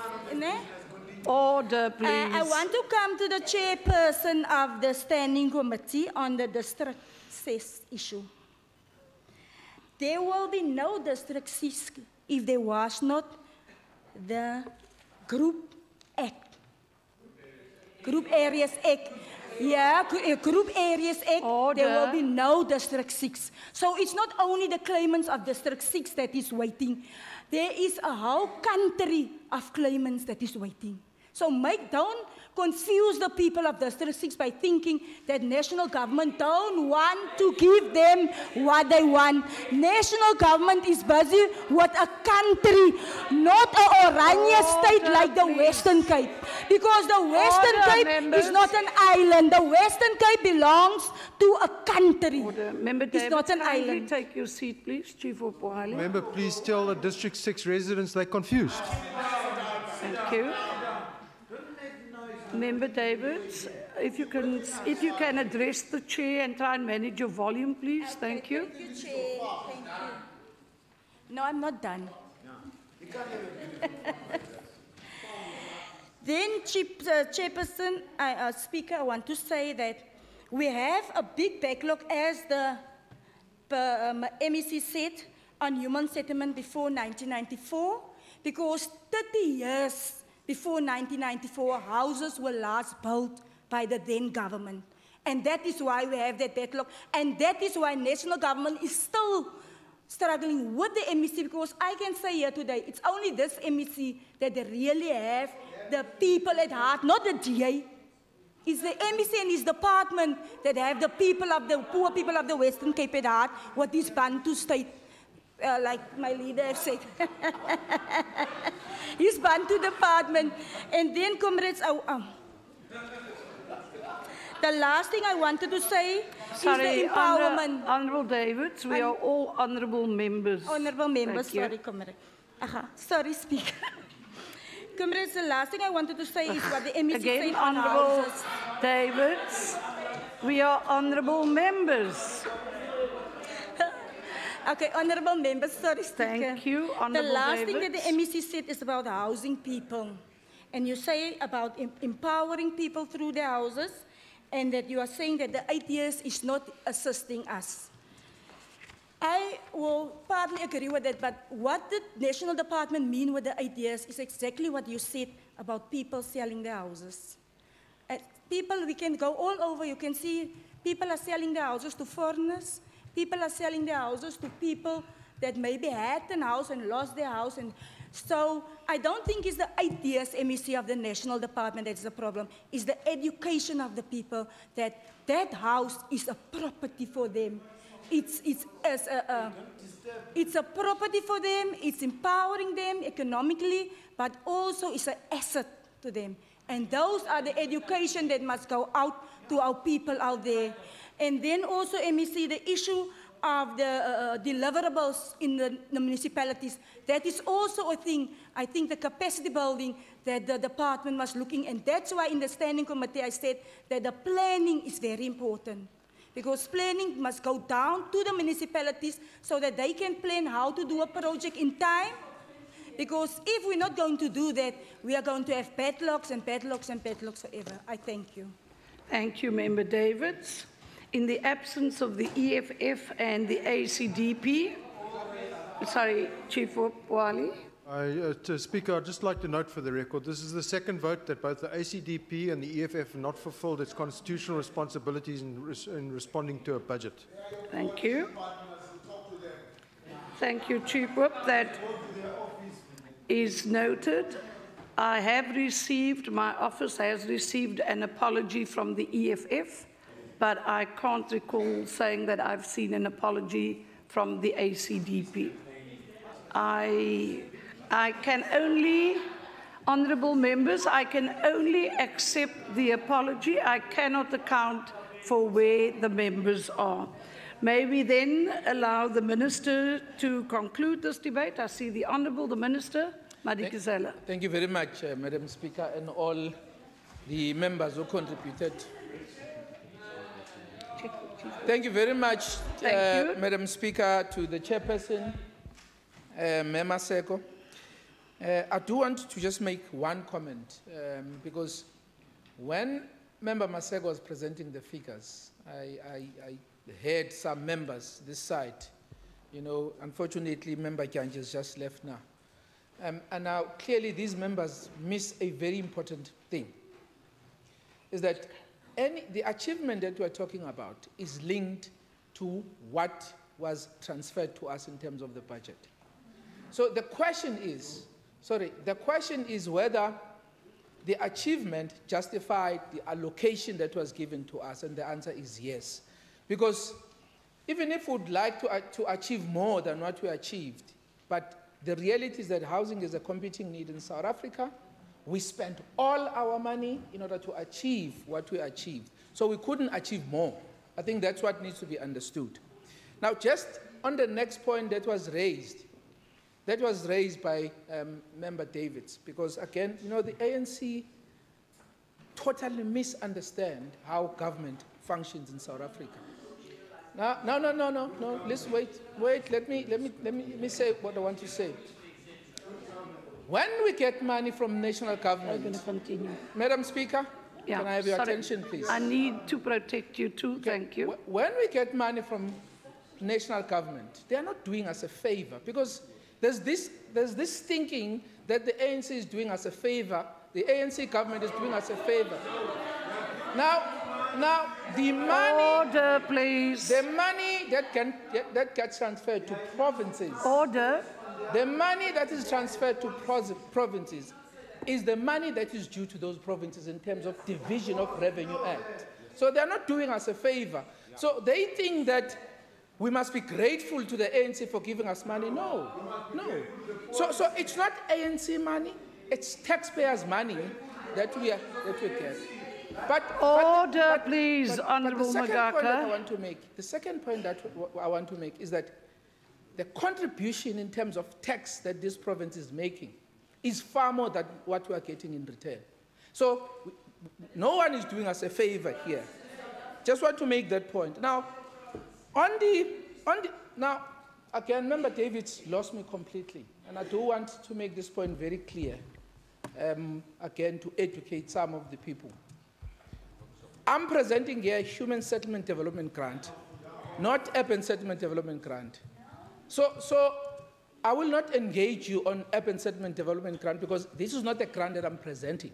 Speaker 4: Order, please.
Speaker 9: I want to come to the chairperson of the standing committee on the district cess issue. There will be no district cess if there was not the Group Act. Group Areas Act. Yeah, Group Areas Act,
Speaker 4: Order.
Speaker 9: There will be no District 6. So it's not only the claimants of District 6 that is waiting. There is a whole country of claimants that is waiting. So don't confuse the people of District 6 by thinking that national government don't want to give them what they want. National government is busy with a country, not an Oranje state like the Western Cape. Because the Western Cape is not an island. The Western Cape belongs to a country.
Speaker 4: Member David,
Speaker 9: it's not an island.
Speaker 4: Take your seat, please, Chief Opwale.
Speaker 8: Member, please tell the District 6 residents they're confused.
Speaker 4: Thank you. Member David, if you can address the chair and try and manage your volume, please. Thank you.
Speaker 9: Thank you, Chair. Thank you. No, I'm not done. Then, Chairperson, Speaker, I want to say that we have a big backlog, as the MEC said, on human settlement before 1994, because 30 years before 1994, houses were last built by the then government. And that is why we have that backlog. And that is why national government is still struggling with the MEC, because I can say here today, it's only this MEC that they really have the people at heart, not the DA. It's the MEC and his department that have the people of the poor people of the Western Cape at heart, what is Bantu state. Like my leader has said. He's Bantu department. And then, comrades, the last thing I wanted to say is the empowerment.
Speaker 4: Honourable David, we are all honourable members.
Speaker 9: Honourable members, sorry, comrade. Sorry, Speaker. Comrades, the last thing I wanted to say is what the MEC said on houses.
Speaker 4: David, we are honourable members.
Speaker 9: Okay, honourable members, sorry, Speaker.
Speaker 4: Thank you, Honourable
Speaker 9: The last
Speaker 4: David.
Speaker 9: thing that the MEC said is about housing people. and you say about empowering people through their houses, and that you are saying that the IDS is not assisting us. I will partly agree with that, but what the National Department mean with the IDS is exactly what you said about people selling their houses. People, we can go all over, you can see people are selling their houses to foreigners, people are selling their houses to people that maybe had a house and lost their house. And so I don't think it's the IDS MEC of the National Department that's the problem. It's the education of the people that that house is a property for them. It's a property for them, it's empowering them economically, but also it's an asset to them. And those are the education that must go out to our people out there. And then also, MEC, the issue of the deliverables in the municipalities, that is also a thing. I think the capacity building that the department was looking, and that's why in the standing committee I said that the planning is very important. Because planning must go down to the municipalities so that they can plan how to do a project in time. Because if we're not going to do that, we are going to have padlocks and padlocks and padlocks forever. I thank you.
Speaker 4: Thank you, Member Davids. In the absence of the EFF and the ACDP, sorry, Chief Wali.
Speaker 8: Speaker, I'd just like to note for the record, this is the second vote that both the ACDP and the EFF have not fulfilled its constitutional responsibilities in responding to a budget.
Speaker 4: Thank you. Thank you, Chief Whip. That is noted. I have received, my office has received an apology from the EFF, but I can't recall saying that I've seen an apology from the ACDP. I can only, honourable members, I can only accept the apology. I cannot account for where the members are. May we then allow the Minister to conclude this debate? I see the Honourable the Minister, Madikizela.
Speaker 3: Thank you very much, Madam Speaker, and all the members who contributed. Thank you very much, Madam Speaker, to the Chairperson, Member Seko. I do want to just make one comment, because when Member Maseko was presenting the figures, I heard some members this side. You know, unfortunately, Member Kyanji has just left now. And now, clearly, these members miss a very important thing, is that the achievement that we're talking about is linked to what was transferred to us in terms of the budget. So the question is whether the achievement justified the allocation that was given to us, and the answer is yes. Because even if we'd like to achieve more than what we achieved, but the reality is that housing is a competing need in South Africa. We spent all our money in order to achieve what we achieved. So we couldn't achieve more. I think that's what needs to be understood. Now, just on the next point that was raised by Member Davids, because again, you know, the ANC totally misunderstand how government functions in South Africa. No, let's wait, let me say what I want to say. When we get money from national government,
Speaker 4: I'm going to continue.
Speaker 3: Madam Speaker,
Speaker 4: yeah,
Speaker 3: can I have your attention, please?
Speaker 4: I need to protect you too, thank you.
Speaker 3: When we get money from national government, they are not doing us a favor, because there's this thinking that the ANC is doing us a favor, the ANC government is doing us a favor. Now, the money,
Speaker 4: order, please.
Speaker 3: The money that gets transferred to provinces.
Speaker 4: Order.
Speaker 3: The money that is transferred to provinces is the money that is due to those provinces in terms of Division of Revenue Act. So they're not doing us a favor. So they think that we must be grateful to the ANC for giving us money. No. So it's not ANC money, it's taxpayers' money that we get.
Speaker 4: Order, please, Honourable
Speaker 3: Magaka. The second point that I want to make is that the contribution in terms of tax that this province is making is far more than what we are getting in return. So no one is doing us a favor here. Just want to make that point. Now, now again, Member Davids lost me completely, and I do want to make this point very clear. again, to educate some of the people. I'm presenting here a human settlement development grant, not urban settlement development grant. So I will not engage you on urban settlement development grant because this is not a grant that I'm presenting.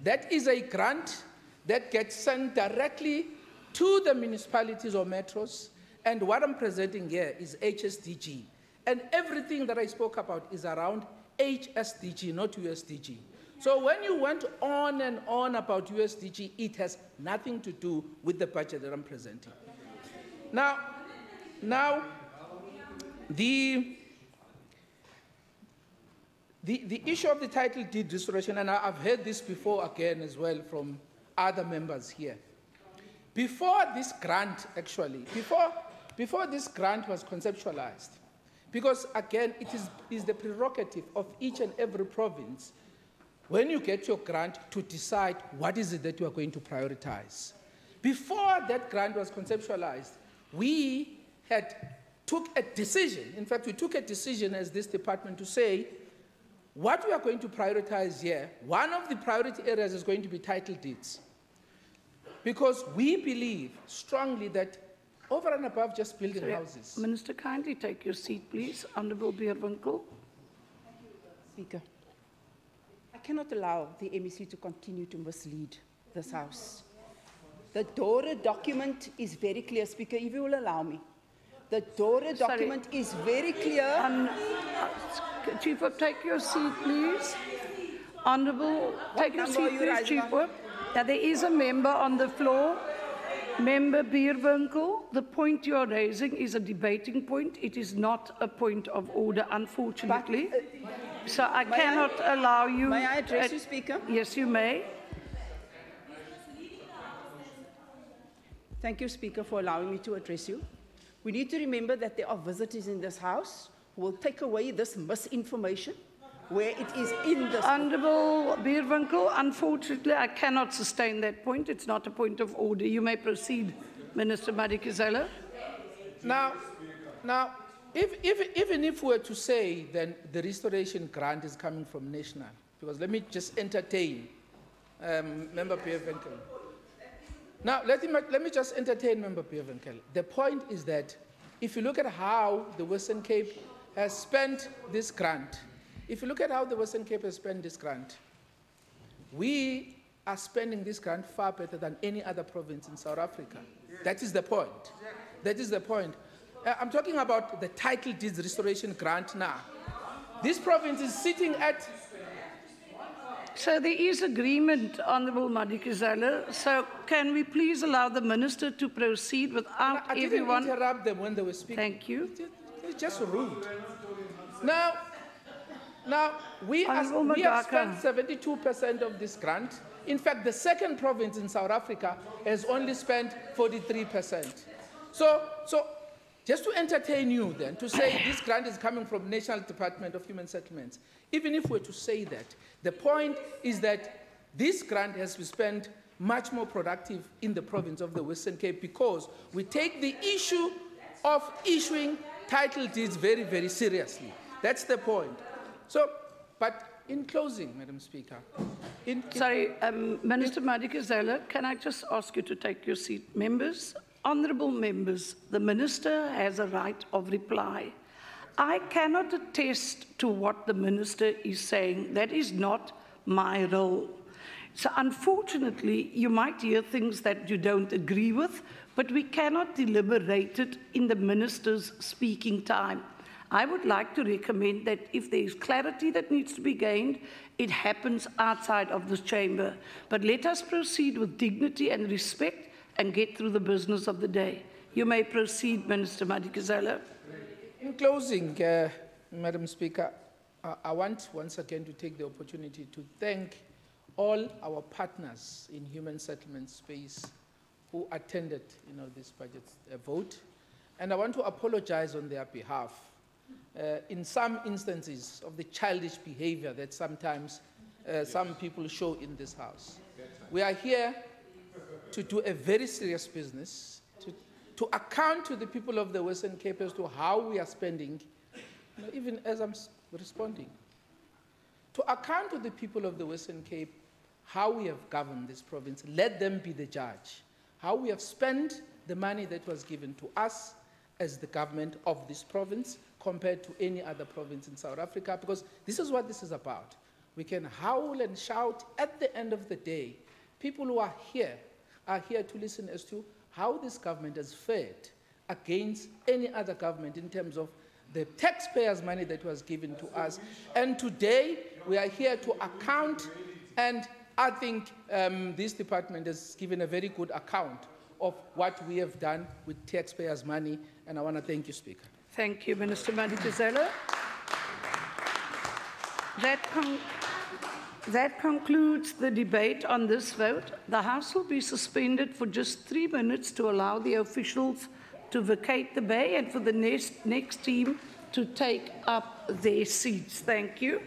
Speaker 3: That is a grant that gets sent directly to the municipalities or metros, and what I'm presenting here is HSDG. And everything that I spoke about is around HSDG, not USDG. So when you went on and on about USDG, it has nothing to do with the budget that I'm presenting. Now the issue of the title deed restoration, and I've heard this before again as well from other members here. Before this grant, actually, before this grant was conceptualized, because again, it is the prerogative of each and every province, when you get your grant, to decide what is it that you are going to prioritize. Before that grant was conceptualized, we took a decision. In fact, we took a decision as this department to say, what we are going to prioritize here, one of the priority areas is going to be title deeds. Because we believe strongly that over and above just building houses.
Speaker 4: Minister, kindly take your seat, please. Honourable Beerwinkel.
Speaker 10: Speaker, I cannot allow the MEC to continue to mislead this House. The DORA document is very clear, Speaker, if you will allow me. The DORA document is very clear.
Speaker 4: Chief Whip, take your seat, please. Honourable, take your seat, please, Chief Whip. Now, there is a member on the floor. Member Beerwinkel, the point you are raising is a debating point. It is not a point of order, unfortunately. So I cannot allow you...
Speaker 10: May I address you, Speaker?
Speaker 4: Yes, you may.
Speaker 10: Thank you, Speaker, for allowing me to address you. We need to remember that there are visitors in this House who will take away this misinformation where it is in this...
Speaker 4: Honourable Beerwinkel, unfortunately, I cannot sustain that point. It's not a point of order. You may proceed, Minister Madikizela.
Speaker 3: Now, even if we were to say then the restoration grant is coming from national, because let me just entertain Member Beerwinkel. Now, let me just entertain Member Beerwinkel. The point is that if you look at how the Western Cape has spent this grant, we are spending this grant far better than any other province in South Africa. That is the point. That is the point. I'm talking about the title deeds restoration grant now. This province is sitting at...
Speaker 4: So there is agreement, Honourable Madikizela. So can we please allow the Minister to proceed without everyone...
Speaker 3: I didn't interrupt them when they were speaking.
Speaker 4: Thank you.
Speaker 3: It's just rude. Now we have spent 72% of this grant. In fact, the second province in South Africa has only spent 43%. So just to entertain you then, to say this grant is coming from National Department of Human Settlements, even if we're to say that, the point is that this grant has been spent much more productive in the province of the Western Cape because we take the issue of issuing title deeds very, very seriously. That's the point. So, but in closing, Madam Speaker.
Speaker 4: Minister Madikizela, can I just ask you to take your seat? Members, honourable members, the Minister has a right of reply. I cannot attest to what the Minister is saying. That is not my role. So unfortunately, you might hear things that you don't agree with, but we cannot deliberate it in the Minister's speaking time. I would like to recommend that if there is clarity that needs to be gained, it happens outside of this chamber. But let us proceed with dignity and respect and get through the business of the day. You may proceed, Minister Madikizela.
Speaker 3: In closing, Madam Speaker, I want once again to take the opportunity to thank all our partners in human settlement space who attended this budget vote. And I want to apologize on their behalf in some instances of the childish behavior that sometimes some people show in this House. We are here to do a very serious business, to account to the people of the Western Cape as to how we are spending, even as I'm responding, to account to the people of the Western Cape how we have governed this province. Let them be the judge. How we have spent the money that was given to us as the government of this province compared to any other province in South Africa, because this is what this is about. We can howl and shout. At the end of the day, people who are here to listen as to how this government has fared against any other government in terms of the taxpayers' money that was given to us. And today, we are here to account, and I think this department has given a very good account of what we have done with taxpayers' money, and I want to thank you, Speaker.
Speaker 4: Thank you, Minister Madikizela. That concludes the debate on this vote. The House will be suspended for just 3 minutes to allow the officials to vacate the bay and for the next team to take up their seats. Thank you.